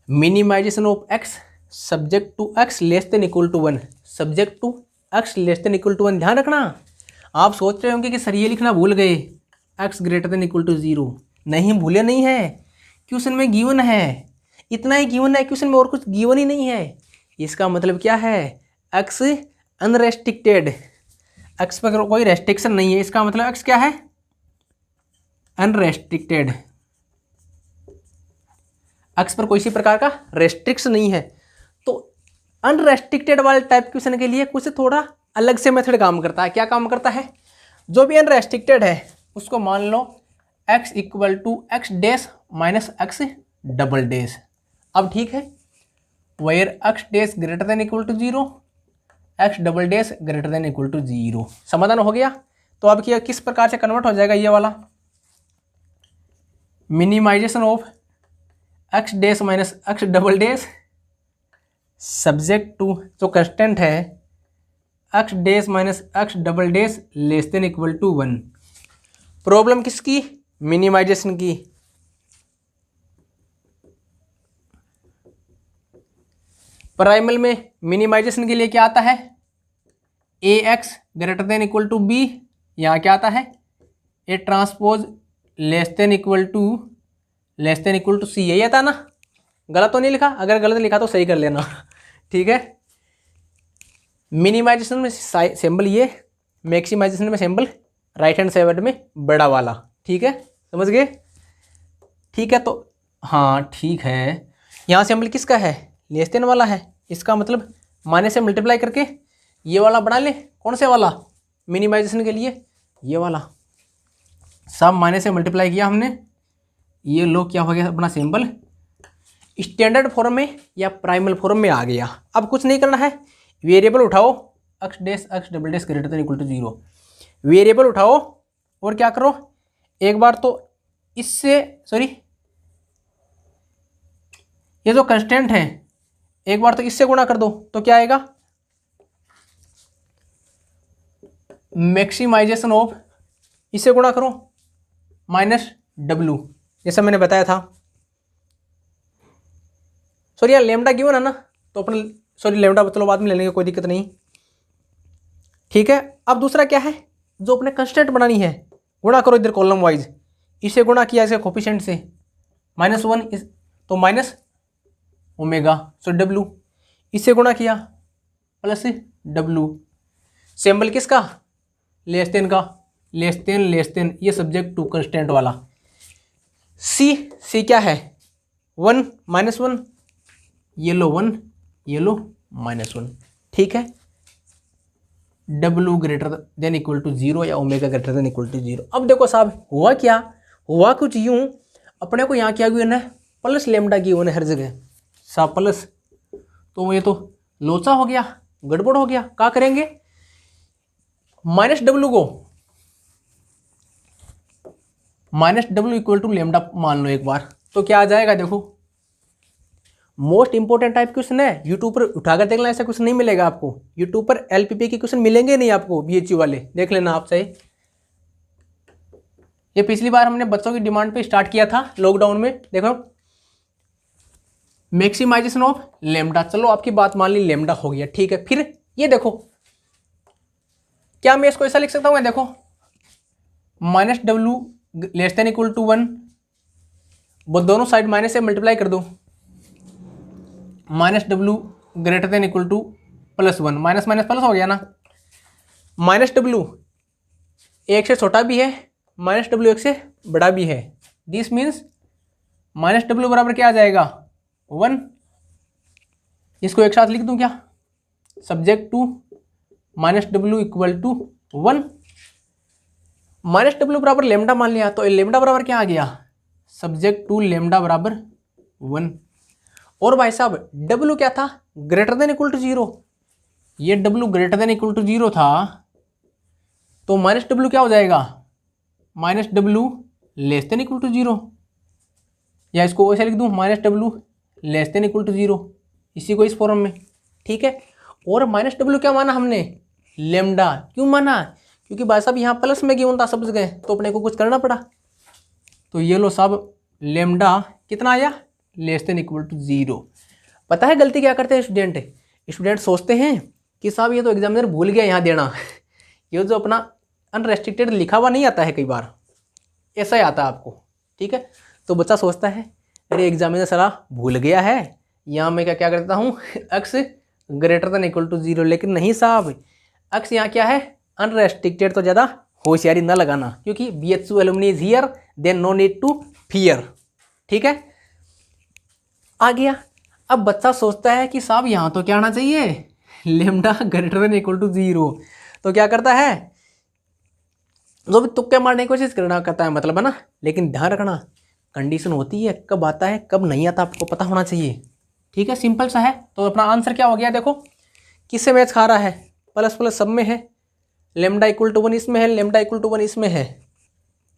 minimisation of x subject to x less than equal to 1, subject to x less than equal to 1। ध्यान रखना, आप सोच रहे होंगे कि सर ये लिखना भूल गए, x greater than equal to 0। नहीं, भूले नहीं है, क्वेश्चन में गिवन है, इतना ही गिवन है क्वेश्चन में, और कुछ गिवन ही नहीं है। इसका मतलब क्या है, एक्स अनरेस्ट्रिक्टेड, एक्स पर कोई रेस्ट्रिक्शन नहीं है, इसका मतलब एक्स क्या है, अनरेस्ट्रिक्टेड, एक्स पर कोई सी प्रकार का रेस्ट्रिक्शन नहीं है। तो अनरेस्ट्रिक्टेड वाले टाइप क्वेश्चन के लिए कुछ थोड़ा अलग से मेथड काम करता है। क्या काम करता है, जो भी अनरेस्ट्रिक्टेड है उसको मान लो x equal to x dash minus x double dash. अब ठीक है, where x dash greater than equal to 0, x double dash greater than equal to 0। समाधान हो गया। तो अब क्या किस प्रकार से कन्वर्ट हो जाएगा, ये वाला minimization of X dash minus x double dash subject to जो कंस्टेंट है X dash minus x double dash less than equal to 1। Problem किसकी, मिनिमाइजेशन की। प्राइमल में मिनिमाइजेशन के लिए क्या आता है, A X greater than equal to B, यहाँ क्या आता है, A transpose less than equal to C, यही आता ना। गलत तो नहीं लिखा, अगर गलत लिखा तो सही कर लेना, ठीक है। मिनिमाइजेशन में सिंबल ये, मैक्सिमाइजेशन में सिंबल राइट हैंड साइड में बड़ा वाला, ठीक है, समझ गए। ठीक है, तो हाँ ठीक है, यहाँ सिंबल किसका है, लेस देन वाला है, इसका मतलब माइनस से मल्टीप्लाई करके ये वाला बना ले। कौन से वाला, मिनिमाइजेशन के लिए ये वाला, सब माइनस से मल्टीप्लाई किया हमने, ये लो क्या हो गया अपना सिंबल स्टैंडर्ड फॉर्म में या प्राइमल फॉर्म में आ गया। अब कुछ नहीं करना है, वेरिएबल उठाओ x dash x double dash greater than equal to 0, variable उठाओ और क्या करो, एक बार तो इससे सॉरी ये जो कंस्टेंट है एक बार तो इससे गुणा कर दो, तो क्या आएगा, मैक्सिमाइजेशन ऑफ, इससे गुणा करो माइनस डब्लू, जैसा मैंने बताया था। सॉरी यार लेमडा गिवन है ना, तो अपने सॉरी लेमडा चलो बाद में ले लेंगे, कोई दिक्कत नहीं, ठीक है। अब दूसरा क्या है, जो अपने कंस्टेंट बनानी है, गुणा करो इधर कॉलम वाइज, इसे गुणा किया इसके कोफिशिएंट से, -1 तो माइनस ओमेगा, सो डब्लू, इससे गुणा किया प्लस डब्लू, सिंबल किसका, लेस देन का, लेस देन ये सब्जेक्ट टू कंस्टेंट वाला। सी क्या है 1 -1, ये लो 1, ये लो -1, ठीक है। डब्लू ग्रेटर देन इक्वल टू 0 या omega greater than equal to 0। अब देखो साहब हुआ क्या, हुआ कुछ यूं, अपने को यहाँ क्या गिवन है प्लस लेमडा गिवन है हर जगह साहब प्लस, तो ये तो लोचा हो गया, गड़बड़ हो गया। क्या करेंगे, माइनस डब्लू को माइनस डब्लू इक्वल टू लेमडा मान लो एक बार, तो क्या आ जाएगा देखो। मोस्ट इंपोर्टेंट टाइप क्वेश्चन है, यूट्यूब पर उठाकर देख लेना, ऐसा क्वेश्चन नहीं मिलेगा आपको यूट्यूब पर, एलपीपी के क्वेश्चन मिलेंगे नहीं आपको, बीएचयू वाले देख लेना आप सही। ये पिछली बार हमने बच्चों की डिमांड पे स्टार्ट किया था लॉकडाउन में, देखो मैक्सिमाइजेशन ऑफ लेमडा, चलो आपकी बात मान ली लेमडा हो गया, ठीक है। फिर ये देखो क्या मैं इसको ऐसा लिख सकता हूँ, देखो माइनस डब्लू लेस देन इक्वल टू 1, वो दोनों साइड माइनस से मल्टीप्लाई कर दो, माइनस डब्लू greater than equal to +1, minus minus plus हो गया ना। माइनस डब्लू एक से छोटा भी है, माइनस डब्लू एक से बड़ा भी है, दिस मीन्स माइनस डब्लू बराबर क्या आ जाएगा 1। इसको एक साथ लिख दूं क्या, सब्जेक्ट टू माइनस डब्लू इक्वल टू 1, माइनस डब्लू बराबर लेमडा मान लिया, तो लेमडा बराबर क्या आ गया, सब्जेक्ट टू लेमडा बराबर 1। और भाई साहब डब्लू क्या था, ग्रेटर देन इक्वल टू 0, ये डब्लू ग्रेटर देन इक्वल टू 0 था, तो माइनस डब्लू क्या हो जाएगा, माइनस डब्लू लेस देन इक्वल टू 0, या इसको ऐसे लिख दूं माइनस डब्लू लेस देन इक्वल टू 0, इसी को इस फॉर्म में, ठीक है। और माइनस डब्लू क्या माना हमने, लेमडा, क्यों माना, क्योंकि भाई साहब यहाँ प्लस में गिवन था सब जगह, तो अपने को कुछ करना पड़ा, तो ये लो साहब लेमडा कितना आया, लेस देन इक्वल टू 0। पता है गलती क्या करते हैं स्टूडेंट सोचते हैं कि साहब ये तो एग्जामिनर भूल गया यहाँ देना ये जो अपना अनरेस्ट्रिक्टेड लिखा हुआ नहीं आता है, कई बार ऐसा ही आता है आपको, ठीक है। तो बच्चा सोचता है अरे एग्जामिनर साला भूल गया है, यहाँ मैं क्या करता हूँ x greater than equal to 0, लेकिन नहीं साहब, एक्स यहाँ क्या है अनरेस्ट्रिक्टेड, तो ज़्यादा होशियारी ना लगाना, क्योंकि BHU alumni is here, then no need to fear, ठीक है। आ गया। अब बच्चा सोचता है कि साहब यहाँ तो क्या आना चाहिए, lambda greater than equal to 0, तो क्या करता है, जो भी तुक्के मारने की कोशिश करता है, मतलब है ना। लेकिन ध्यान रखना कंडीशन होती है, कब आता है कब नहीं आता आपको पता होना चाहिए, ठीक है। सिंपल सा है। तो अपना आंसर क्या हो गया, देखो किससे मैच खा रहा है, प्लस प्लस सब में है, लेमडा इक्वल टू 1 इसमें है, लेमडा इक्वल टू 1 इसमें है,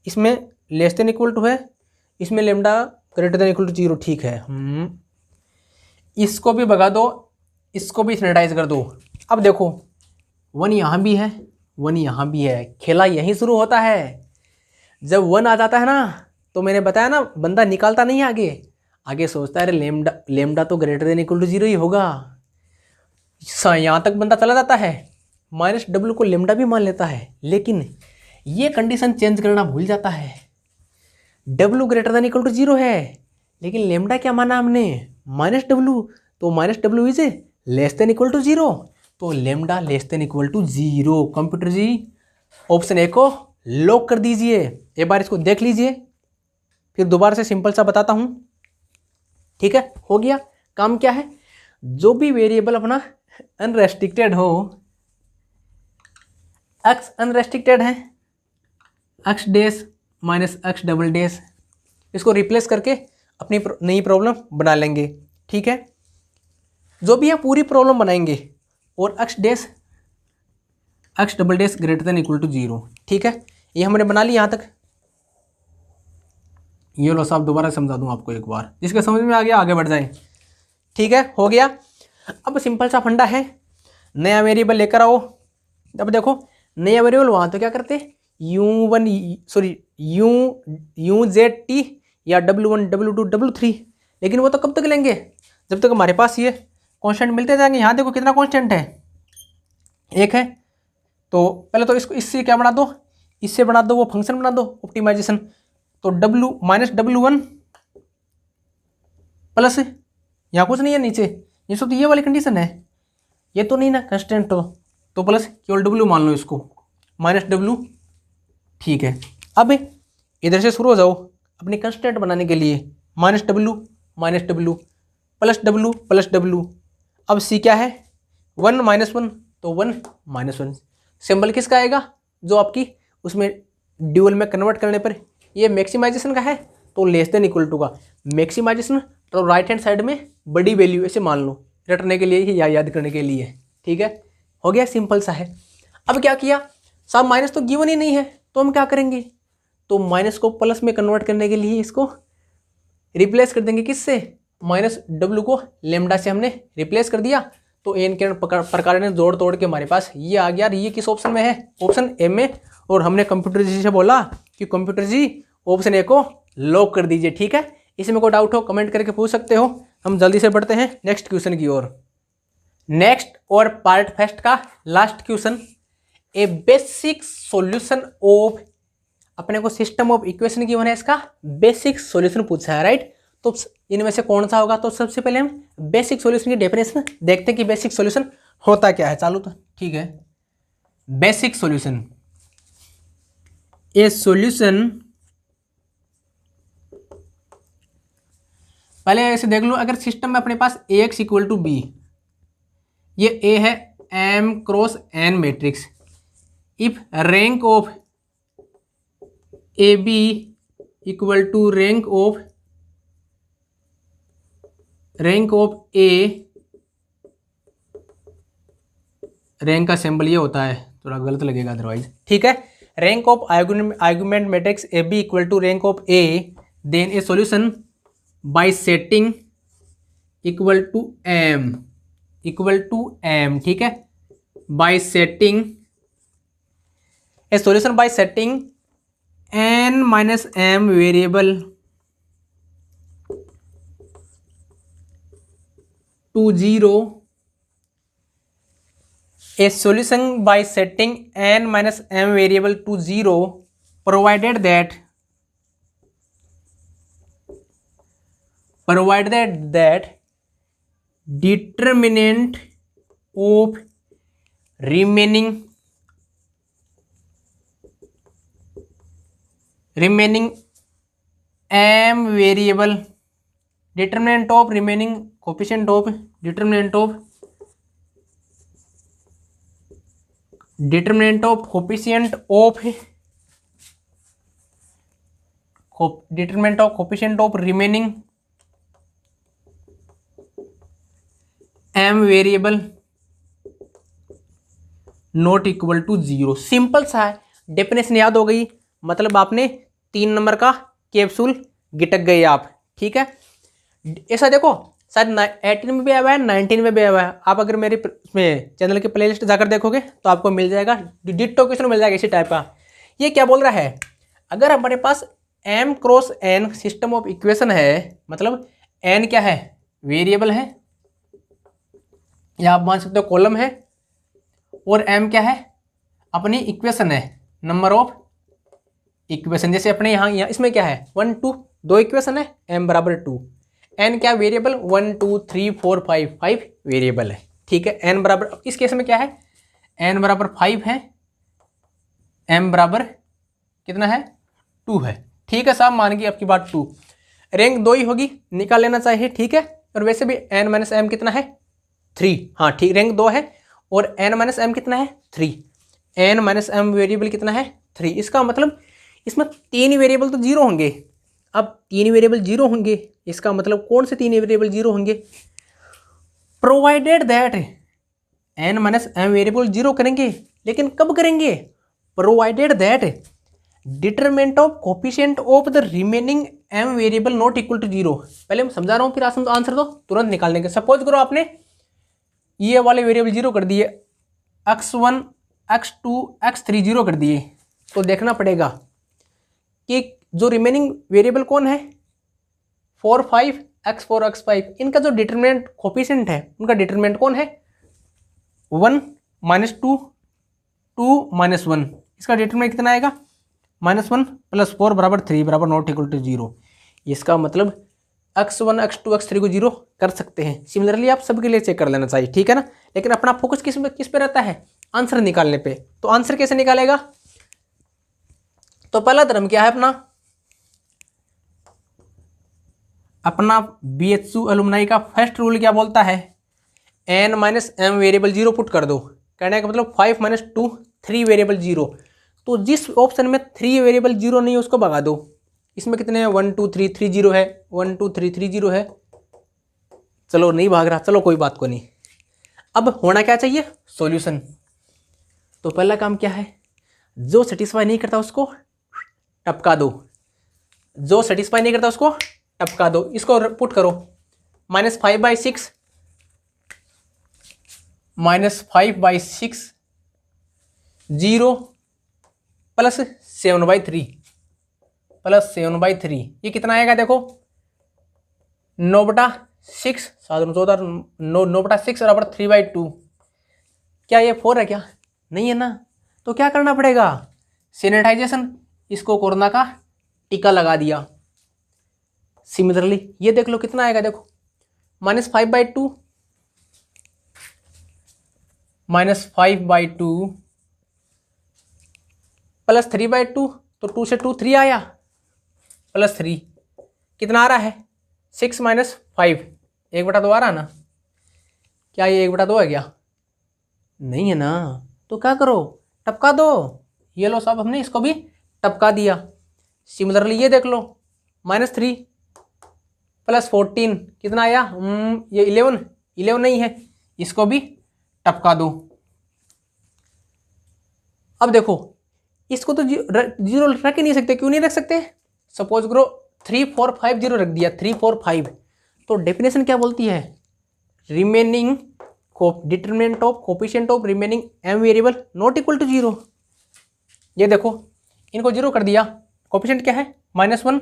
इसमें लेस देन इक्वल टू है, इसमें lambda greater than equal to 0, ठीक है। इसको भी भगा दो, इसको भी सैनिटाइज कर दो। अब देखो 1 यहाँ भी है, 1 यहाँ भी है, खेला यहीं शुरू होता है। जब 1 आ जाता है ना, तो मैंने बताया ना बंदा निकालता नहीं है आगे सोचता है अरे लेमडा तो ग्रेटर देन इक्वल टू 0 ही होगा, यहाँ तक बंदा चला जाता है, माइनस डब्लू को लेमडा भी मान लेता है, लेकिन ये कंडीशन चेंज करना भूल जाता है। डब्लू ग्रेटर देन इक्वल टू 0 है, लेकिन लेमडा क्या माना हमने, माइनस डब्लू, तो माइनस डब्लू is less than equal to 0, तो lambda less than equal to 0। Computer जी ऑप्शन ए को लॉक कर दीजिए। एक बार इसको देख लीजिए, फिर दोबारा से सिंपल सा बताता हूँ, ठीक है। हो गया। काम क्या है, जो भी वेरिएबल अपना अनरेस्ट्रिक्टेड हो, एक्स अनरेस्ट्रिक्टेड है, X dash minus x double dash, इसको रिप्लेस करके अपनी नई प्रॉब्लम बना लेंगे, ठीक है। जो भी है पूरी प्रॉब्लम बनाएंगे, और x dash x double dash greater than equal to 0, ठीक है। ये हमने बना ली यहाँ तक। ये लो साहब दोबारा समझा दूँ आपको एक बार, जिसके समझ में आ गया आगे बढ़ जाए, ठीक है। हो गया। अब सिंपल सा फंडा है, नया वेरिएबल लेकर आओ। अब देखो नया वेरिएबल वहाँ तो क्या करते U0Z या W1 W2 W3, लेकिन वो तो कब तक लेंगे, जब तक हमारे पास ये कांस्टेंट मिलते जाएंगे। यहाँ देखो कितना कांस्टेंट है, 1 है, तो पहले तो इसको इससे क्या बना दो, इससे बना दो वो फंक्शन बना दो ऑप्टिमाइजेशन। तो W माइनस W1 प्लस यहाँ कुछ नहीं है नीचे, ये सब तो ये वाली कंडीशन है, ये तो नहीं ना कंस्टेंट, तो प्लस केवल डब्ल्यू मान लो इसको, माइनस डब्ल्यू। ठीक है, अब इधर से शुरू हो जाओ अपनी कंस्टेंट बनाने के लिए, माइनस डब्ल्यू प्लस डब्ल्यू। अब सी क्या है, 1 - 1, तो 1 - 1 सिंबल किसका आएगा, जो आपकी उसमें ड्यूअल में कन्वर्ट करने पर ये मैक्सिमाइजेशन का है तो लेस देन इक्वल टू का मैक्सिमाइजेशन, तो राइट हैंड साइड में बड़ी वैल्यू ऐसे मान लो, रटने के लिए या याद करने के लिए। ठीक है, हो गया, सिंपल सा है। अब क्या किया साहब, माइनस तो गिवन ही नहीं है, तो हम क्या करेंगे, तो माइनस को प्लस में कन्वर्ट करने के लिए इसको रिप्लेस कर देंगे, किससे, माइनस डब्ल्यू को लेमडा से हमने रिप्लेस कर दिया, तो एन के प्रकार ने जोड़ तोड़ के हमारे पास ये आ गया। ये किस ऑप्शन में है, ऑप्शन ए में, और हमने कंप्यूटर जी से बोला कि कंप्यूटर जी ऑप्शन ए को लॉक कर दीजिए। ठीक है, इसमें कोई डाउट हो कमेंट करके पूछ सकते हो। हम जल्दी से बढ़ते हैं नेक्स्ट क्वेश्चन की ओर। नेक्स्ट और पार्ट फर्स्ट का last question, A basic solution of, अपने को सिस्टम ऑफ इक्वेशन की है, इसका बेसिक सॉल्यूशन पूछा है, राइट। तो इनमें से कौन सा होगा, तो सबसे पहले हम बेसिक सॉल्यूशन की डेफिनेशन देखते हैं कि बेसिक सॉल्यूशन होता क्या है। चालू तो ठीक है, बेसिक सॉल्यूशन, ए सॉल्यूशन, पहले ऐसे देख लो, अगर सिस्टम में अपने पास Ax इक्वल टू बी, ये ए है M cross N matrix, if rank of A B equal to rank of A, rank का सिंबल ये होता है, थोड़ा गलत लगेगा अदरवाइज। ठीक है, rank of argument matrix A B equal to rank of A, then a solution by setting equal to M. ठीक है, by setting a solution by setting n - m variable to 0, a solution by setting n - m variable to 0 provided that determinant of remaining m variable, determinant of remaining coefficient of remaining m variable not equal to 0। Simple सा है, definition याद हो गई, मतलब आपने 3 number का capsule गिटक गए आप। ठीक है, ऐसा देखो शायद 18 में भी आया हुआ है, 19 में भी आया हुआ है। आप अगर मेरे चैनल के प्लेलिस्ट जाकर देखोगे तो आपको मिल जाएगा, डिट्टो क्वेश्चन मिल जाएगा इसी टाइप का। ये क्या बोल रहा है, अगर हमारे पास m cross n system of equation है, मतलब n क्या है, वेरिएबल है, या आप मान सकते हो कॉलम है, और m क्या है, अपनी इक्वेशन है, नंबर ऑफ इक्वेशन। जैसे अपने यहाँ इसमें क्या है, 1 2 2 इक्वेशन है, m बराबर 2, n क्या वेरिएबल 1 2 3 4 5 वेरिएबल है। ठीक है, n बराबर, इस केस में क्या है, n बराबर 5 है, m बराबर कितना है, 2 है। ठीक है साहब, मान गई आपकी बात 2, रैंक 2 ही होगी, निकाल लेना चाहिए। ठीक है, और वैसे भी n - m कितना है, 3, हाँ ठीक, रैंक 2 है, और n - m कितना है, 3, n - m वेरिएबल कितना है, 3। इसका मतलब इसमें 3 वेरिएबल तो 0 होंगे। अब 3 वेरिएबल 0 होंगे, इसका मतलब कौन से 3 वेरिएबल 0 होंगे, provided that n - m variable 0 करेंगे, लेकिन कब करेंगे, provided that determinant of coefficient of the remaining m variable not equal to 0। पहले मैं समझा रहा हूँ, फिर आंसर दो तुरंत निकालने के। सपोज करो आपने ये वाले वेरिएबल 0 कर दिए, x1 x2 x3 0 कर दिए, तो देखना पड़ेगा कि जो रिमेनिंग वेरिएबल कौन है, 4 5 x4 x5, इनका जो डिटरमिनेंट कोफिशिएंट है, उनका डिटरमिनेंट कौन है, 1 - 2 2 - 1, इसका डिटरमिनेंट कितना आएगा, -1 + 4 = 3 = नॉट इक्वल टू 0। इसका मतलब x1 x2 x3 को 0 कर सकते हैं। सिमिलरली आप सबके लिए चेक कर लेना चाहिए, ठीक है ना। लेकिन अपना फोकस किस पे रहता है, आंसर निकालने पे। तो आंसर कैसे निकालेगा, तो पहला धर्म क्या है अपना BHU एलुमनाई का फर्स्ट रूल क्या बोलता है, n minus M variable 0 put कर दो। कहने का मतलब 5 माइनस 2 3 वेरिएबल 0। तो जिस ऑप्शन में 3 वेरिएबल 0 नहीं है उसको भगा दो। इसमें कितने हैं 1 2 3 3 0 है, 1 2 3 3 0 है। चलो नहीं भाग रहा, चलो कोई बात को नहीं। अब होना क्या चाहिए, सॉल्यूशन। तो पहला काम क्या है, जो सेटिस्फाई नहीं करता उसको टपका दो, जो सेटिस्फाई नहीं करता उसको टपका दो। इसको पुट करो, -5/6 -5/6 0 +7/3 ये कितना आएगा देखो, 9/6 7 14 9/6 बराबर 3/2। क्या ये 4 है क्या, नहीं है ना। तो क्या करना पड़ेगा, सैनिटाइजेशन, इसको कोरोना का टीका लगा दिया। सिमिलरली ये देख लो कितना आएगा देखो, -5/2 +3/2 तो 2 से 2 3 आया, +3 कितना आ रहा है 6 - 5 1/2 आ रहा ना। क्या ये 1/2 है क्या, नहीं है ना। तो क्या करो, टपका दो। ये लो साहब, हमने इसको भी टपका दिया। सिमिलरली ये देख लो, -3 +14 कितना आया, ये 11 नहीं है, इसको भी टपका दो। अब देखो इसको तो 0 रख ही नहीं सकते, क्यों नहीं रख सकते, सपोज करो 3 4 5 0 रख दिया, 3 4 5। तो डेफिनेशन क्या बोलती है, remaining determinant of coefficient of remaining m variable not equal to 0। ये देखो इनको 0 कर दिया, कोफिशिएंट क्या है -1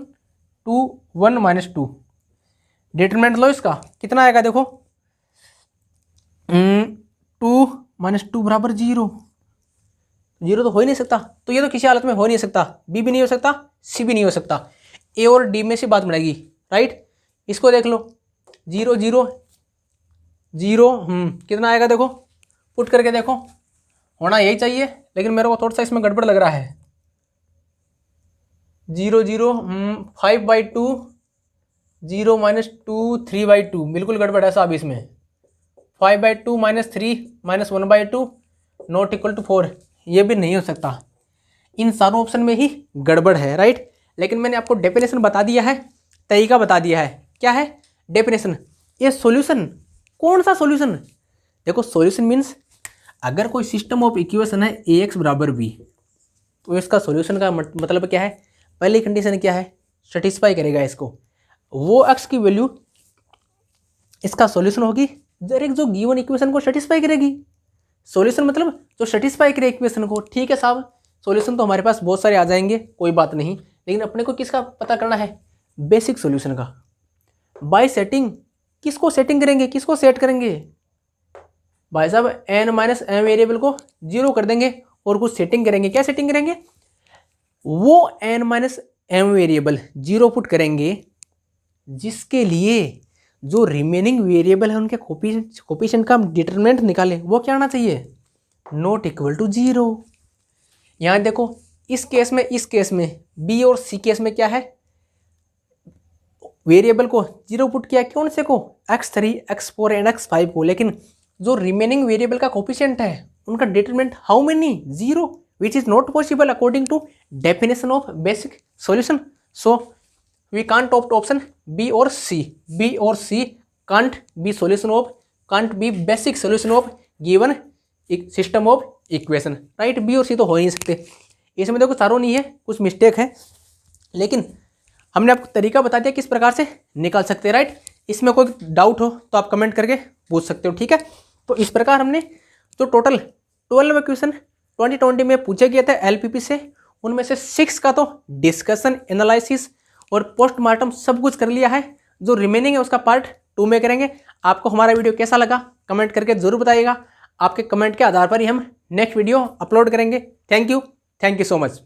2 1 -2। डिटरमिनेंट लो इसका, कितना आएगा देखो 2 - 2 बराबर 0। 0 तो हो ही नहीं सकता, तो ये तो किसी हालत में हो नहीं सकता, बी भी नहीं हो सकता, सी भी नहीं हो सकता, ए और डी में से बात बनेगी, राइट। इसको देख लो 0 0 0 कितना आएगा देखो, पुट करके देखो, होना यही चाहिए, लेकिन मेरे को थोड़ा सा इसमें गड़बड़ लग रहा है। 0 0 5/2 0 - 2 3/2 बिल्कुल गड़बड़ है साहब इसमें। 5/2 -3 -1/2 नॉट इक्वल टू 4, ये भी नहीं हो सकता। इन सारों ऑप्शन में ही गड़बड़ है, राइट। लेकिन मैंने आपको डेफिनेशन बता दिया है, तरीका बता दिया है। क्या है डेफिनेशन, ये सॉल्यूशन। कौन सा सॉल्यूशन, देखो सॉल्यूशन मीन्स अगर कोई सिस्टम ऑफ इक्वेशन है ax बराबर b, तो इसका सॉल्यूशन का मतलब क्या है, पहली कंडीशन क्या है, सेटिस्फाई करेगा इसको, वो x की वैल्यू इसका सॉल्यूशन होगी डायरेक्ट जो गिवन इक्वेशन को सेटिस्फाई करेगी। सॉल्यूशन मतलब जो सेटिस्फाई करे इक्वेशन को, ठीक है साहब। सॉल्यूशन तो हमारे पास बहुत सारे आ जाएंगे, कोई बात नहीं, लेकिन अपने को किसका पता करना है, बेसिक सॉल्यूशन का। बाय सेटिंग, किसको सेटिंग करेंगे, किसको सेट करेंगे भाई साहब, n - m वेरिएबल को 0 कर देंगे और कुछ सेटिंग करेंगे। क्या सेटिंग करेंगे, वो n - m वेरिएबल 0 पुट करेंगे जिसके लिए जो रिमेनिंग वेरिएबल है उनके कोफिशिएंट का डिटरमिनेंट निकाले, वो क्या आना चाहिए, नॉट इक्वल टू 0। यहाँ देखो इस केस में बी और सी केस में क्या है, वेरिएबल को 0 पुट किया, कौन से को, x3 x4 एंड x5 को, लेकिन जो रिमेनिंग वेरिएबल का कोफिशिएंट है उनका determinant how many, 0, which is not possible according to definition of basic solution. So we can't opt option B और C can't be solution of, can't be basic solution of given system of equation, right. B और C तो हो ही नहीं सकते। इसमें देखो चारों नहीं है, कुछ मिस्टेक है, लेकिन हमने आपको तरीका बता दिया किस प्रकार से निकाल सकते हैं, राइट। इसमें कोई डाउट हो तो आप कमेंट करके पूछ सकते हो, ठीक है। तो इस प्रकार हमने जो टोटल 12 क्वेश्चन 2020 में पूछे गए थे LPP से, उनमें से 6 का तो डिस्कशन, एनालिसिस और पोस्टमार्टम सब कुछ कर लिया है। जो रिमेनिंग है उसका पार्ट 2 में करेंगे। आपको हमारा वीडियो कैसा लगा कमेंट करके जरूर बताइएगा। आपके कमेंट के आधार पर ही हम नेक्स्ट वीडियो अपलोड करेंगे। Thank you so much.